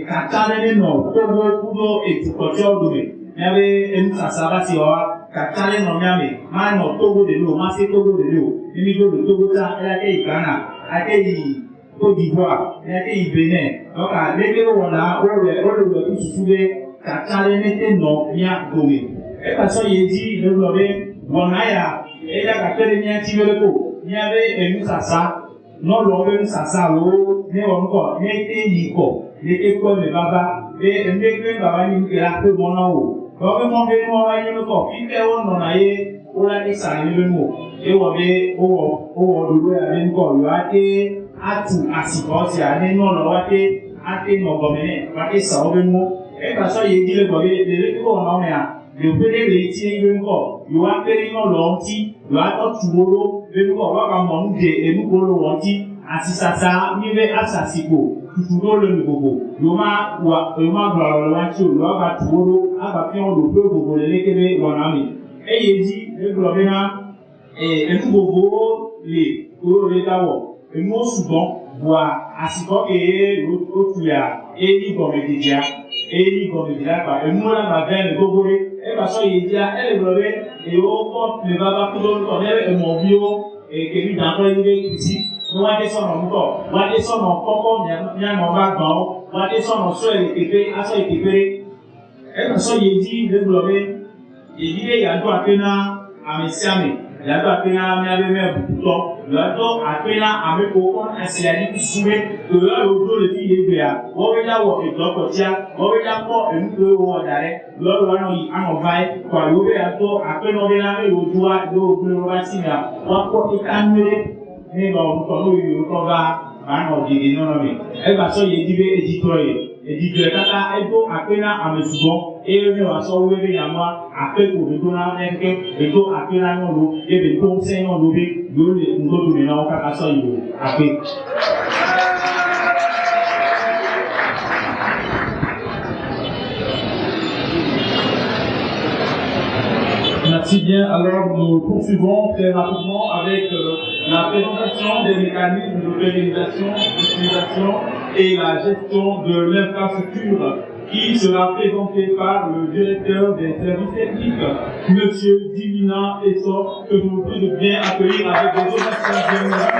katane no todo kudo etikocho dome nabe emusasaba si wa katale no nyame ma no togo de lo ma se togo de lo imi do togo ta ela ke Ghana ake Côte d'Ivoire ake Benin donc a leke wona o le tusube katale nete no nya dome e ka so yeji le lobe wona ya e ya ka tele nya ti le ko nya be emusasa no lo be emusasa wo ne won ko ne te yi ko ne ke ko le baba be ndekwe baba ni ke la ko mo na wo Bọ́ọ̀bí mọ́ bí wọ́n wáyé lókọ̀ fífẹ́ wọ́n nọ̀nà ayé ó láti sàárè lónìí ewọ̀ bí owó olùwé àdínkọ̀ yóò áké àtù àsìkò ọ̀sì àdínú ọ̀nà wáké áké nọ̀gọ̀mẹ́nẹ̀ wáké sàwọ́ bí mú. Ẹgbà sọ yìí dílé gbọ̀bí lèrè kíkọ̀ ọ̀nà ọ̀mẹ́ à yóò pé lè tí ń gbé ńkọ̀ yóò wá pé nínú ọ̀lọ́ ntí yóò á tọ́ tùwóró bí ńkọ̀ wákà mọ̀ ń dè èmúkòrò wọ́n tí àsìsàsà níbẹ̀ àsàsìkò tutu ló lónìí gbogbo yóò máa gbọ́ ọ̀rọ̀ wá tí olùwà bá tùwóró àgbàfihàn olùgbé gbogbo lélẹ́kẹ́lé wọ̀nà mi. Ẹyẹ jí ẹgbẹ̀rún bí náà ẹnu gbogbo lè kúrò lé dáwọ̀ ẹnu ṣùgbọ́n wà àsìkò kéé ó tuyà éyí gọ̀mẹ̀dìjà pa ẹnu lábà bẹ́ẹ̀ gbogbo rẹ̀ ẹgbà sọ yìí jí ẹlẹ́gbẹ̀rún bẹ́ èyí ó kọ́ lè bá bá kúrò lọ́kọ̀ lẹ́rẹ̀ ẹ̀mọ̀ bí ó kèmí dàpọ̀ ilé kìtì wọ́n dé sọ̀nà ńkọ̀ wọ́n dé sọ̀nà kọ́kọ́ nyàmọ̀ bá gbọ̀n wọ́n dé sọ̀nà sọ èképe aṣọ èképéré ẹ̀ka sọ yìí jí lẹ́gbẹ̀rún bẹ́ èyí lè yàtọ̀ àpéná àmì sí àmì yàtọ̀ àpéná miabẹ́mẹ́ bùtọ̀ yàtọ̀ àpéná àmì kò kọ́ ẹsẹ̀ àdí túnbẹ́ tòyọ́ yòókù lè fi yéé gbéra wọ́n bẹ dá wọ ètò ọkọ̀ tíá wọ́n bẹ dá kọ́ èmúkò wọ ọ̀dàrẹ́ lọ́rọ̀ wọn yìí àmọ̀ báyìí kọ́ yóò bẹ yàtọ̀ àpéná bẹ náà yóò dúwà yóò gbé wọn bá sí mi à wọ́n kọ́ ìka mẹ́rẹ́ nígbà òkùnkọ̀ lórí yorùbá bá máa nà ọ̀dìdì nínú mi ẹgbà sọ yìí jí bẹ èjìtọ̀ yìí èjìtọ̀ yìí kátà ẹgbọ́ àpéná àmì ṣùgbọ́n ebe wasɔ wele yamua ape ko dodo na ɛnkɛ edo ape na nyɔnu ebe to ŋusẽ nyɔnu bi yóò le ŋdodo mi na wo kaka sɔ yi o ape. Merci bien. Alors nous poursuivons très rapidement avec la présentation des mécanismes de pérennisation, d'utilisation et la gestion de l'infrastructure qui sera présenté par le directeur des services techniques, M. Divina Essor, que je vous prie de bien accueillir avec des ovations générales.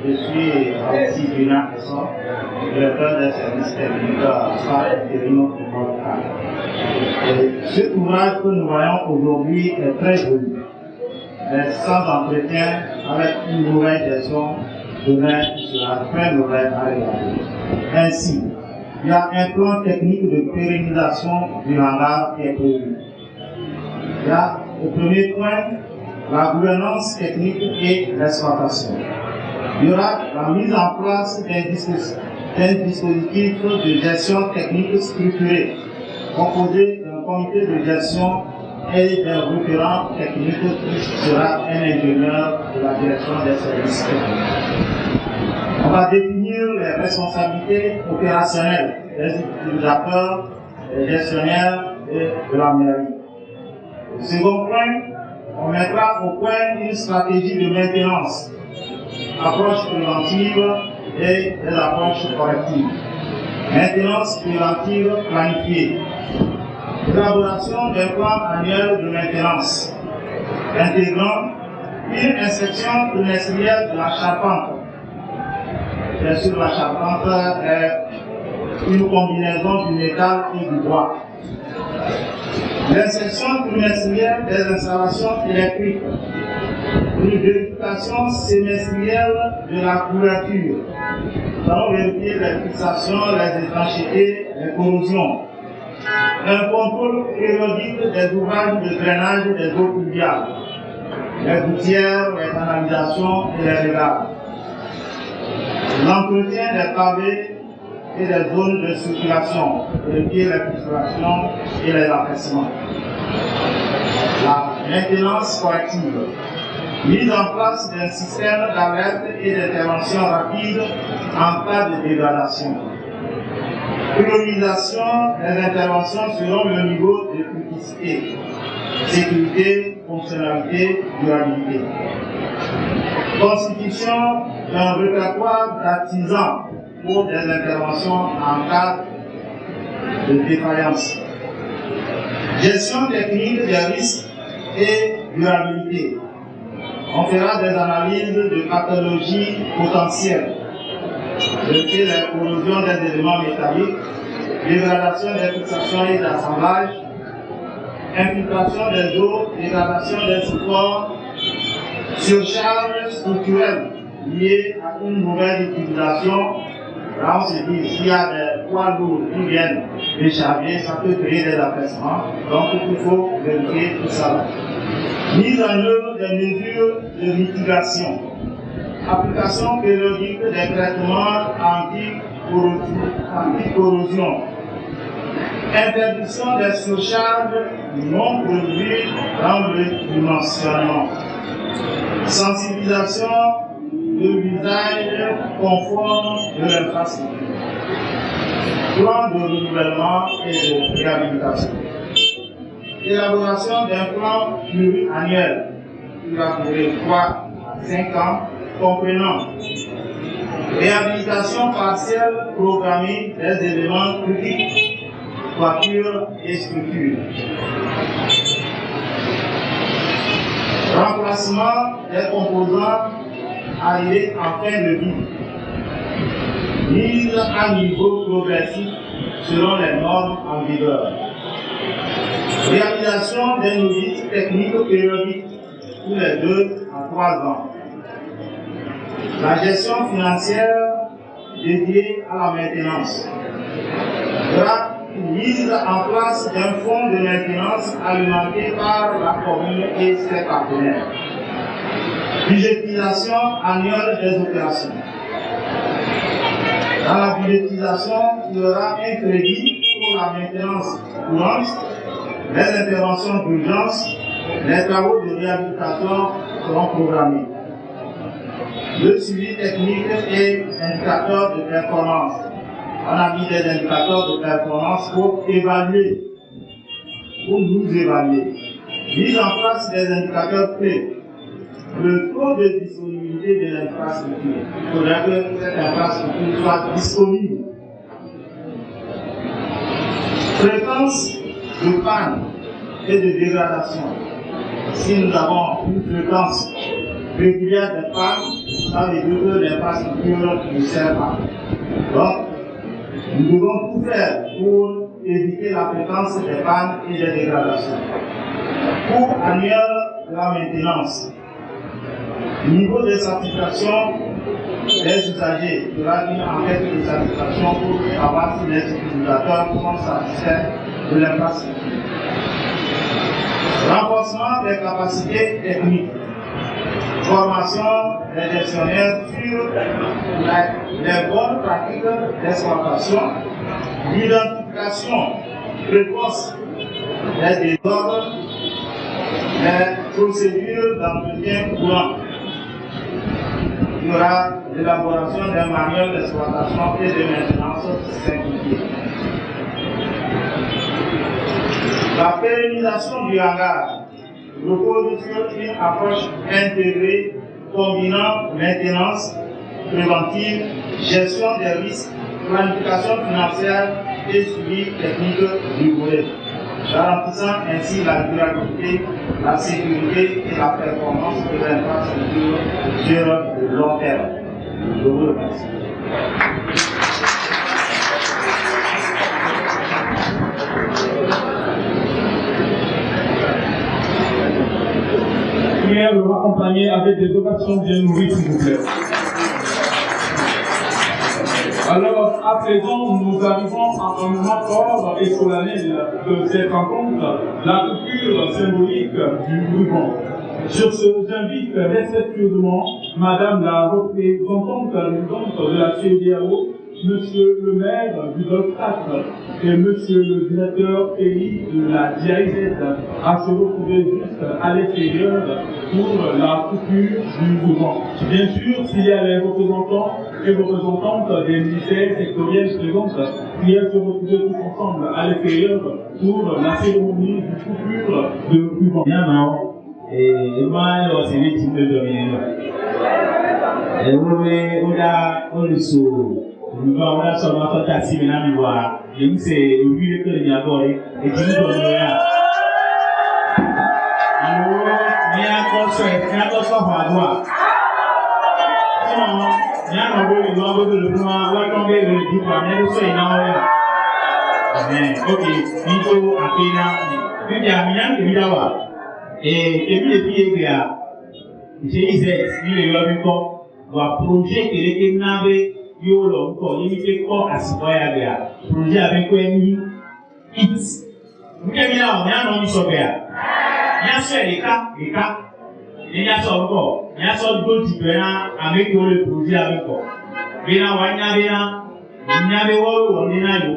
Je suis aussi Divina Essor, directeur des services techniques à Intérim pour notre cas. Ce ouvrage que nous voyons aujourd'hui est très joli, mais sans entretien avec une nouvelle gestion, demain sera très mauvais à regarder. Ainsi, il y a un plan technique de pérennisation du hangar qui est prévu. Il y a au premier point la gouvernance technique et l'exploitation. Il y aura la mise en place d'un dispositif de gestion technique structuré, composé d'un comité de gestion et d'un référent technique qui sera un ingénieur de la direction des services techniques. On va définir les responsabilités opérationnelles des utilisateurs, des gestionnaires et de la mairie. Au second point, on mettra au point une stratégie de maintenance, approche préventive et des approches correctives. Maintenance préventive planifiée. Élaboration d'un plan annuel de maintenance, intégrant une inspection trimestrielle de la charpente. Bien sûr, la charpente est une combinaison du métal et du bois. L'inspection trimestrielle des installations électriques. Une vérification semestrielle de la couverture. Nous allons vérifier les fixations, les étanchéités, les corrosions. Un contrôle périodique des ouvrages de drainage des eaux pluviales, les gouttières, les canalisations et les régages. L'entretien des pavés et des zones de circulation, vérifier les fixations et les affaissements. La maintenance corrective. Mise en place d'un système d'alerte et d'intervention rapide en cas de dégradation. Priorisation des interventions selon le niveau de criticité, sécurité, fonctionnalité, durabilité. Constitution d'un répertoire d'artisans pour des interventions en cas de défaillance. Gestion technique des risques et durabilité. On fera des analyses de pathologies potentielles, vérifier la corrosion des éléments métalliques, dégradation des fixations et d'assemblage, infiltration des eaux, dégradation des supports, surcharge structurelle liée à une nouvelle utilisation. Là, on se dit, s'il y a des poids lourds qui viennent décharger, ça peut créer des affaissements. Donc, il faut vérifier tout ça. Mise en œuvre des mesures de mitigation. Application périodique des traitements anti-corrosion. Interdiction des surcharges non prévues dans le dimensionnement. Sensibilisation de l'usage conforme de l'infrastructure. Plan de renouvellement et de réhabilitation. Élaboration d'un plan pluriannuel qui va durer 3 à 5 ans, comprenant réhabilitation partielle programmée des éléments critiques, toiture et structure. Remplacement des composants arrivés en fin de vie. Mise à niveau progressif selon les normes en vigueur. Réalisation d'un audit technique périodique tous les 2 à 3 ans. La gestion financière dédiée à la maintenance. La mise en place d'un fonds de maintenance alimenté par la commune et ses partenaires. Budgétisation annuelle des opérations. Dans la budgétisation, il y aura un crédit pour la maintenance courante, les interventions d'urgence, les travaux de réhabilitation seront programmés. Le suivi technique et indicateurs de performance. On a mis des indicateurs de performance pour évaluer, pour nous évaluer. Mise en place des indicateurs clés. Le taux de disponibilité de l'infrastructure. Il faudrait que cette infrastructure soit disponible. Fréquence de panne et de dégradation. Si nous avons une fréquence régulière de panne, ça veut dire que l'infrastructure ne sert pas. Donc, nous devons tout faire pour éviter la fréquence des pannes et des dégradations. Pour annuel de la maintenance. Niveau de satisfaction des usagers, il y aura une enquête de satisfaction pour savoir si les utilisateurs sont satisfaits de l'infrastructure. Renforcement des capacités techniques. formation des gestionnaires sur les bonnes pratiques d'exploitation, l'identification précoce des désordres, les procédures d'entretien courant. Il y aura l'élaboration d'un manuel d'exploitation et de maintenance simplifié. La pérennisation du hangar repose sur une approche intégrée combinant maintenance préventive, gestion des risques, planification financière et suivi technique rigoureux, garantissant ainsi la durabilité, la sécurité et la performance de l'infrastructure sur le long terme. Je vous remercie. Prière le accompagner avec des ovations bien nourries, s'il vous plaît. Alors, à présent, nous arrivons à un moment fort et solennel de cette rencontre, la coupure symbolique du ruban. Sur ce, j'invite respectueusement Madame la représentante de la CEDEAO, Monsieur le maire du Golfe-4 et Monsieur le directeur pays de la GIZ à se retrouver juste à l'extérieur pour la coupure du ruban. Bien sûr, s'il y a les représentants et représentantes des ministères sectoriels présents, qui se retrouver tous ensemble à l'extérieur pour la cérémonie de coupure de ruban. Bien, non. Et moi, c'est les types de domaine. Et on est sur. Nous allons seulement faire tasser maintenant, nous voir. Et nous, c'est le but que nous avons et tu nous donnes rien. Alors, il y a encore ça, il y a encore ça à droite. Sinon, il y a un peu de droit, le point, on va tomber le dit, mais le soin, il y a rien. Amen. Ok, il faut appeler. Puis il y a un qui vient voir. Et puis les filles qui a, GIZ, il est là, il va projet que les n'avaient yo lo encore limité quoi à ce point là projet avec quoi ni X nous qui là on a non isobé il y a fait les cas il y a ça encore il y a ça d'autres différents avec le projet avec quoi bien on y avait on est là yo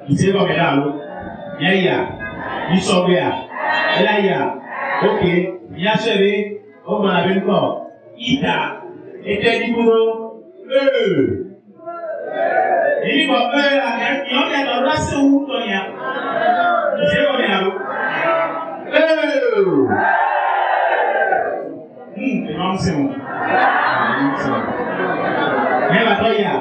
il s'est pas là lo il y a isobé là il y a ok il y a fait on va avec quoi ita était du boulot ini bapak yang ada rasa utuhnya, siapa yang lalu? Memang semua. Ni apa ya?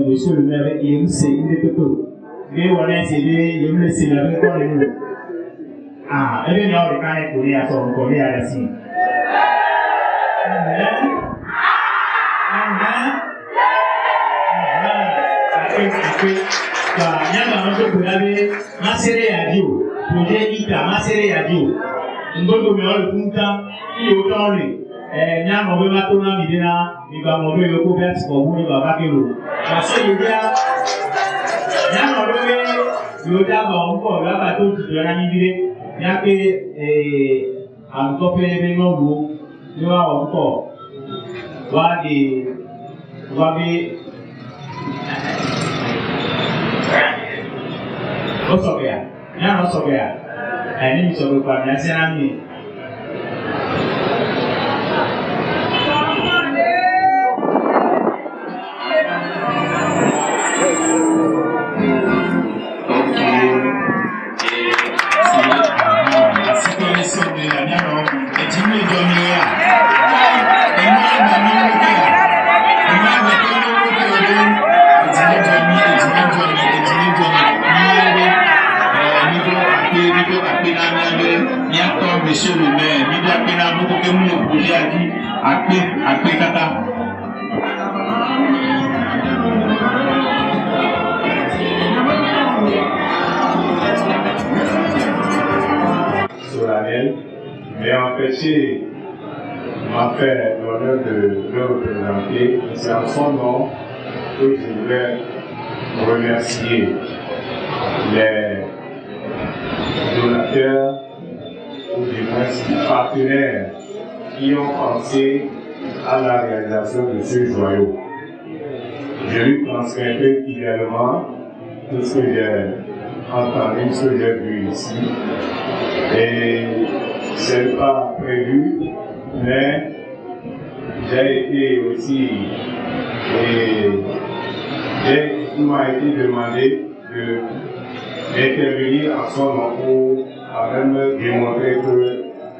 Monsieur le maire, il me sait, il est tout. Mais on a essayé, il me sait, il avait quoi les mots. Ah, et bien, on est quand même collé à son collé à la cible. Masere radio, projet Ita, Masere radio. Ngodo me ole punta, il est autant lui. Nya mo ma to na mi dina, mi ba mo le ko bet ko mu ni baba kelo. Ba se ye dia. Nya mo le yo da ba on ko la ba to ti na ni dire. Nya ke an ko pe be no lu. Yo wa on ko. Wa be o so ya. Nya no so ya. Ni mi so ko pa nya se na mi. Monsieur le maire, il y a bien beaucoup de monde projet à dire, à kata. personnel, mais empêché m'a fait l'honneur de le représenter. C'est en son nom que je voudrais remercier les donateurs ou du moins les partenaires qui ont pensé à la réalisation de ce joyau. Je lui transmettrai fidèlement tout ce que j'ai entendu, ce que j'ai vu ici. Et ce n'est pas prévu, mais j'ai été aussi, il m'a été demandé d'intervenir en son nom pour me démontrer que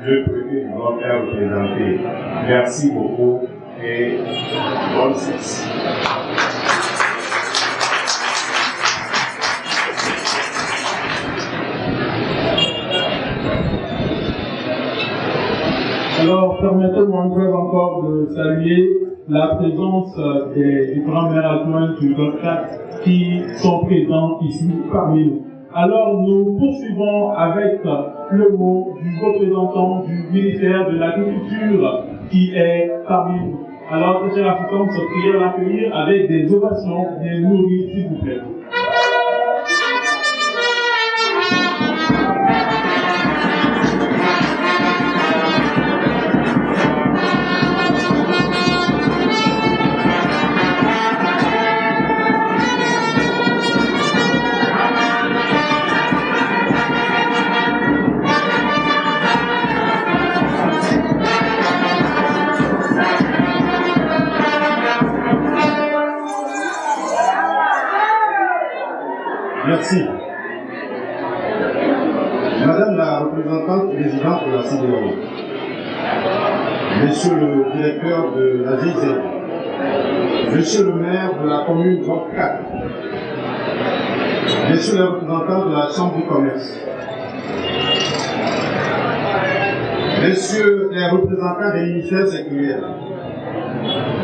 le préfet du Nord est représenté. Merci beaucoup et bonne cesse. Alors, permettez-moi encore de saluer la présence des différents maires adjoints du Golfe 4 qui sont présents ici parmi nous. Alors, nous poursuivons avec le mot du représentant du ministère de l'Agriculture qui est parmi nous. Alors, chers assistants, je prie à l'accueillir avec des ovations bien nourries, s'il vous plaît. Merci. Madame la représentante présidente de la CDAO, Monsieur le directeur de la GIZ, Monsieur le maire de la commune Golfe 4, Messieurs les représentants de la Chambre du commerce, Messieurs les représentants des ministères séculaires,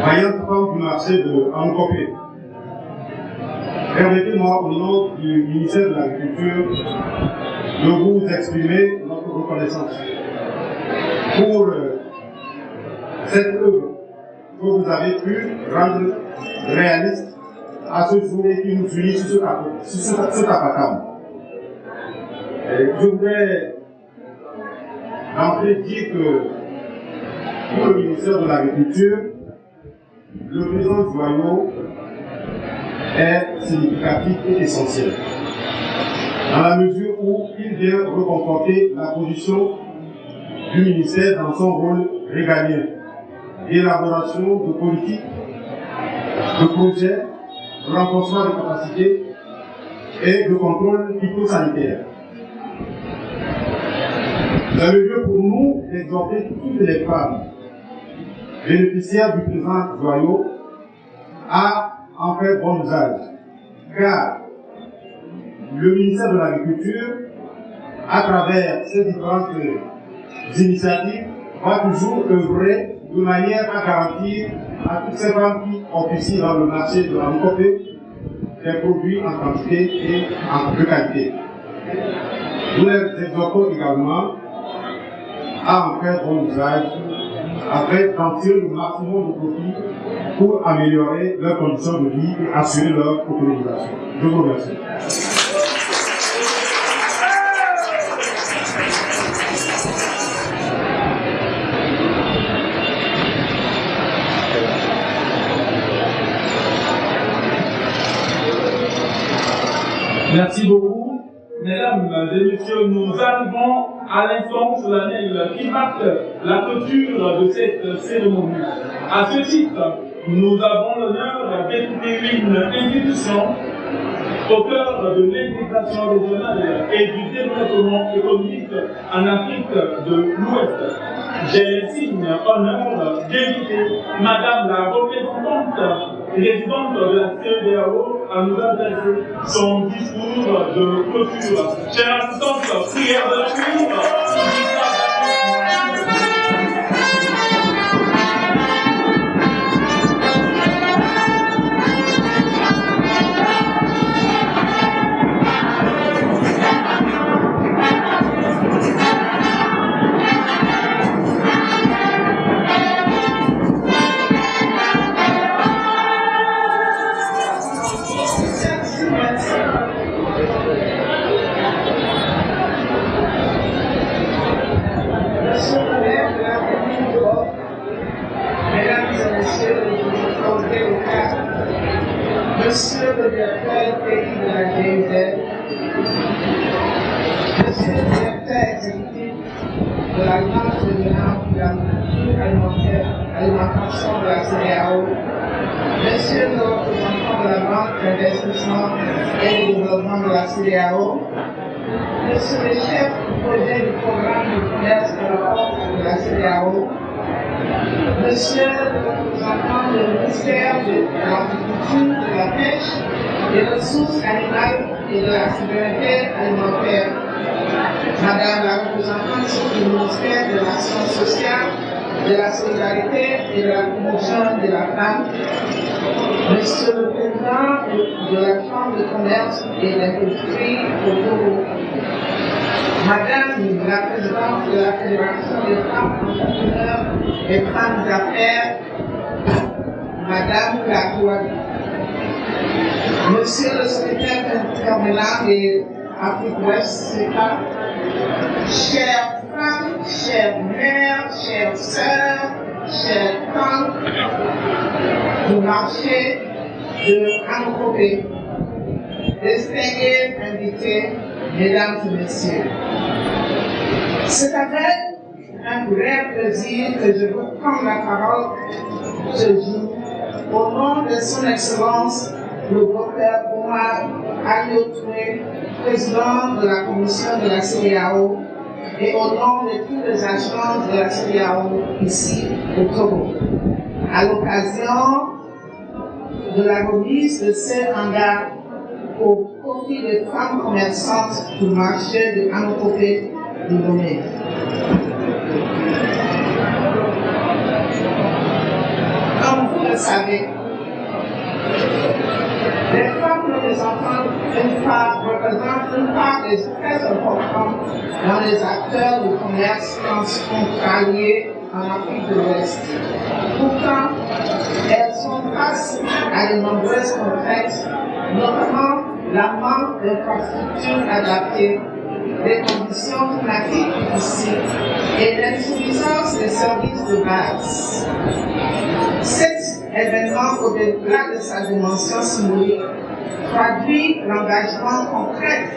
vaillantes femmes du marché de Ankopé, permettez-moi, au nom du ministère de l'Agriculture, de vous exprimer notre reconnaissance pour cette œuvre que vous avez pu rendre réaliste à ce jour et qui nous unit sur ce tapacam. Je voudrais d'entrée dire que pour le ministère de l'Agriculture, le présent joyau est significatif et essentiel, dans la mesure où il vient reconforter la position du ministère dans son rôle régalien d'élaboration de politiques, de projets, de renforcement des capacités et de contrôle phytosanitaire. C'est le lieu pour nous d'exhorter toutes les femmes bénéficiaires du présent joyau à en faire bon usage, car le ministère de l'Agriculture, à travers ces différentes initiatives, va toujours œuvrer de manière à garantir à toutes ces femmes qui officient dans le marché de l'Ankopé des produits en quantité et de qualité. Nous les exhortons également à en faire bon usage afin d'en tirer le maximum de profit pour améliorer leurs conditions de vie et assurer leur autonomisation. Je vous remercie. Merci beaucoup. Mesdames et messieurs, nous arrivons à l'instant solennel qui marque la clôture de cette cérémonie. À ce titre, nous avons l'honneur d'écouter une institution au cœur de l'intégration régionale et du développement économique en Afrique de l'Ouest. J'ai signe honneur d'inviter Madame la représentante résidente de la CEDEAO à nous adresser son discours de clôture. Chers assistants, prière de l'accueillir. Monsieur le directeur exécutif de l'Alliance régionale pour l'agriculture alimentation de la CEDEAO, Monsieur le représentant de la Banque d'investissement et de développement de la CEDEAO, Monsieur le chef du projet du programme de commerce et l'Europe de la CEDEAO, Monsieur le représentant du ministère de l'Agriculture, de la Pêche, des Ressources animales et de la souveraineté alimentaire, Madame la représentante du ministère de l'Action sociale, de la solidarité et de la promotion de la femme, Monsieur le président de la Chambre de commerce et d'industrie au Togo, Madame la présidente de la Fédération des femmes entrepreneurs et femmes d'affaires, Madame la Touadi, Monsieur le secrétaire intermédiaire de Afrique Ouest, CEPA, chères femmes, chères mères, chères sœurs, chers tantes du marché de Ankopé, distingués invités, mesdames et messieurs. C'est avec un vrai plaisir que je vous prends la parole ce jour au nom de son Excellence le docteur Omar Agnotoué, président de la commission de la CEDEAO, et au nom de toutes les agences de la CEDEAO ici au Togo. À l'occasion de la remise de ce hangar au profit des femmes commerçantes du marché de Ankopé du Lomé. Comme vous le savez, les femmes représentent une part très importante dans les acteurs du commerce transfrontalier en Afrique de l'Ouest. Pourtant, elles sont face à de nombreuses contraintes, notamment la manque d'infrastructures adaptées, des conditions climatiques difficiles et l'insuffisance des services de base. Cet événement, au-delà de sa dimension symbolique, traduit l'engagement concret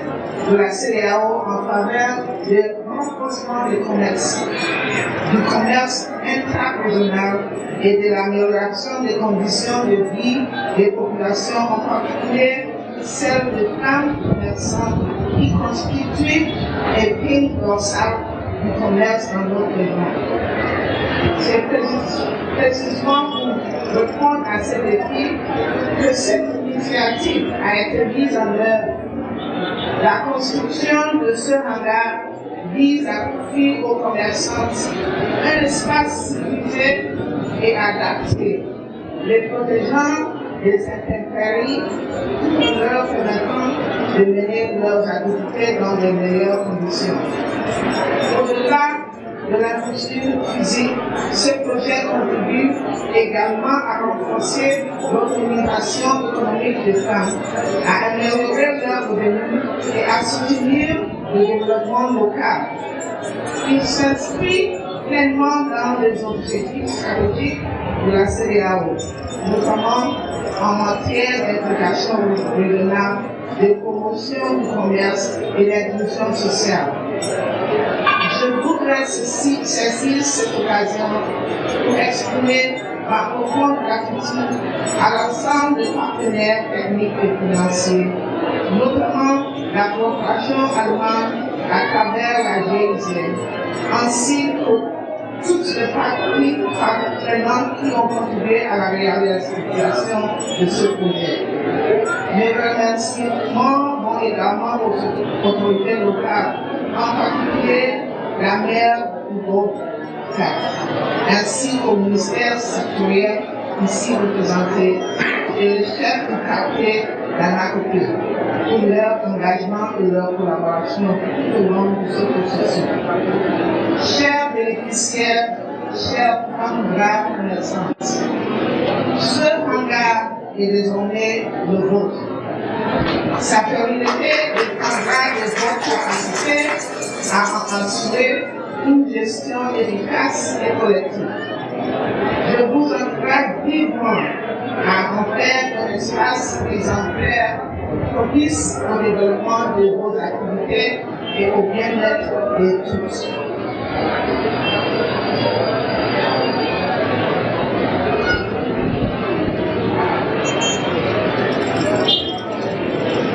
de la CEDEAO en faveur du renforcement du commerce intra-régional et de l'amélioration des conditions de vie des populations, en particulier celles de femmes commerçantes qui constituent l'épine dorsale du commerce dans notre région. C'est précisément pour répondre à ces défis que cette initiative a été mise en œuvre. La construction de ce hangar vise à offrir aux commerçantes un espace sécurisé et adapté, les protégeant des intempéries tout en leur permettant de mener leurs activités dans de meilleures conditions. Au-delà de l'infrastructure physique, ce projet contribue également à renforcer l'autonomisation économique des femmes, à améliorer leurs revenus et à soutenir le développement local. Il s'inscrit pleinement dans les objectifs stratégiques de la CEDEAO, notamment en matière d'intégration régionale, de promotion du commerce et d'inclusion sociale. Je voudrais saisir cette occasion pour exprimer ma profonde gratitude à l'ensemble des partenaires techniques et financiers, notamment la coopération allemande à travers la GIGN, ainsi que toutes les parties prenantes qui ont contribué à la réalisation de ce projet. Mes remerciements vont également aux autorités locales, en particulier la maire du groupe 4, ainsi qu'au ministère sectoriel ici représenté et le chef du quartier d'Anakopé pour leur engagement et leur collaboration tout au long de ce processus. Chers bénéficiaires, chers femmes commerçantes, ce hangar est désormais le vôtre. Sa pérennité dépendra de votre capacité à en assurer une gestion efficace et collective. Je vous encourage vivement à en faire un espace exemplaire propice au développement de vos activités et au bien-être de tous.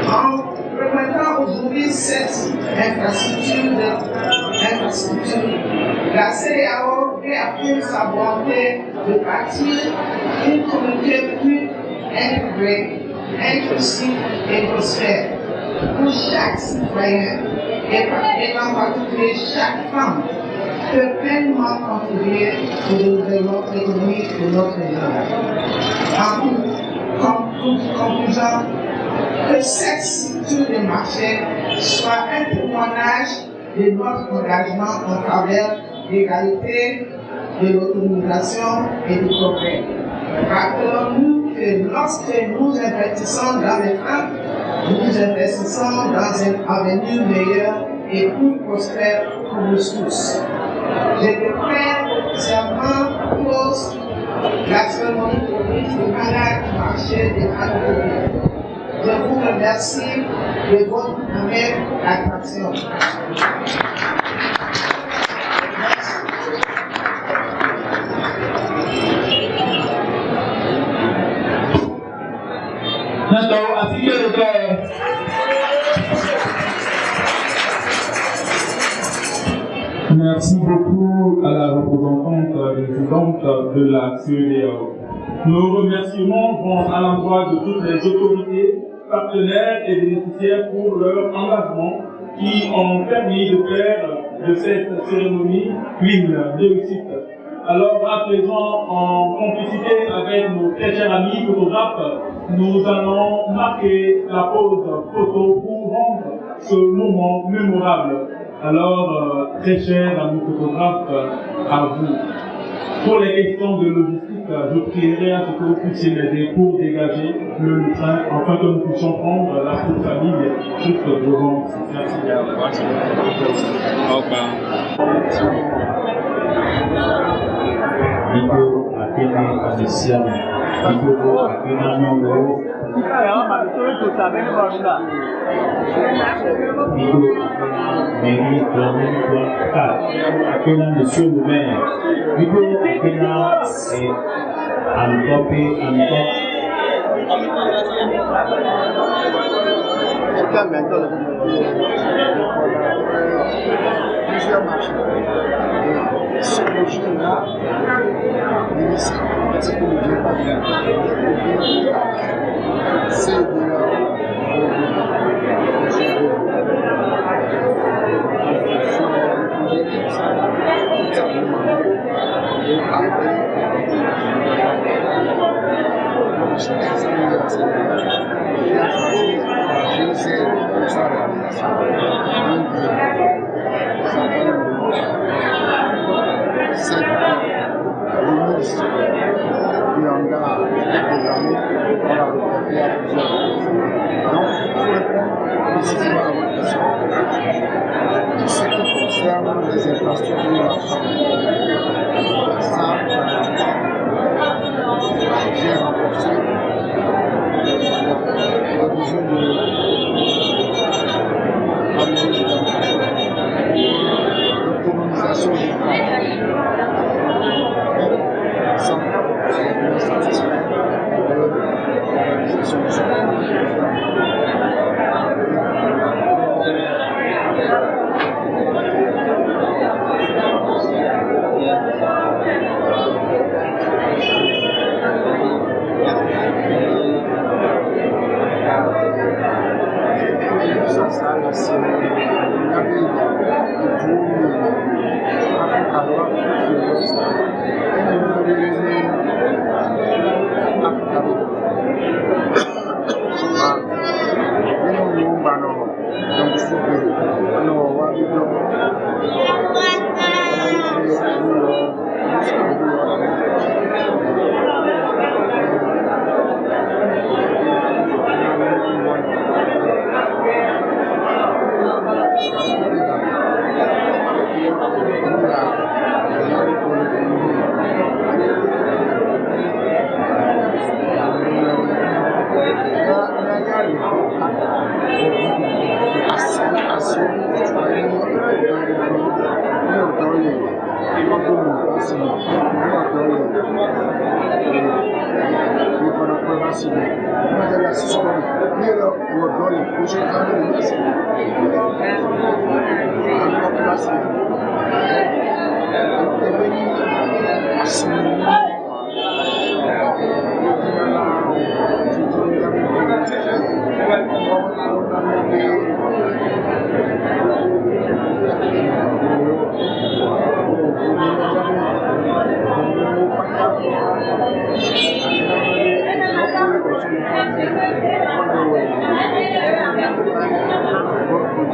En remettant aujourd'hui cette infrastructure, la CEDEAO réaffirme sa volonté de bâtir une communauté plus intégrée, inclusive et prospère pour chaque citoyen et en particulier chaque femme peut pleinement contribuer au développement économique de notre région. En conclusion, que cette structure de marché soit un témoignage de notre engagement en faveur de l'égalité, de l'autonomisation et du progrès. Rappelons-nous que lorsque nous investissons dans les femmes, nous investissons dans un avenir meilleur et plus prospère pour nous tous. Je déclare serment close la cérémonie publique du canal du marché de l'agriculture. Je vous remercie de votre amère attention. Merci beaucoup à la représentante résidente de la CEDEAO. Nos remerciements vont à l'endroit de toutes les autorités, partenaires et bénéficiaires pour leur engagement qui ont permis de faire de cette cérémonie une réussite. Alors à présent, en complicité avec nos très chers amis photographes, nous allons marquer la pause photo pour rendre ce moment mémorable. Alors, très chers amis photographes, à vous. Pour les questions de logistique, je prierai à ce que vous puissiez m'aider pour dégager le train afin que nous puissions prendre la petite famille juste devant. Merci. Video akhirnya Malaysia, video akhirnya Nongol, video akhirnya Mary Clement Blackcard, akhirnya Monsieur le Maire, video akhirnya Antopi Antok. Plusieurs marchés. Et ce projet-là, c'est pour ne pas bien. C'est de ce qui concerne les infrastructures, ça, j'ai renforcé la vision de l'autonomisation des femmes. Sans satisfaire de l'organisation des femmes.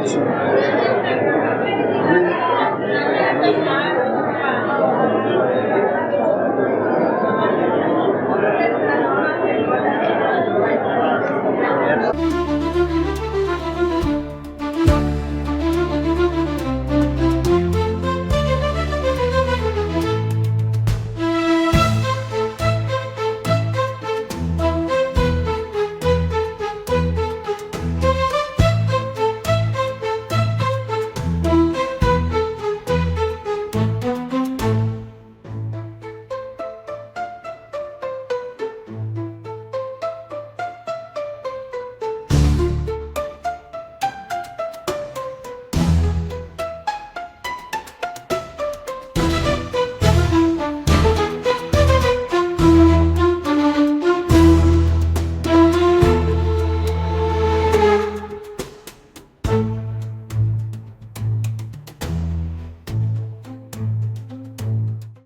Thank you.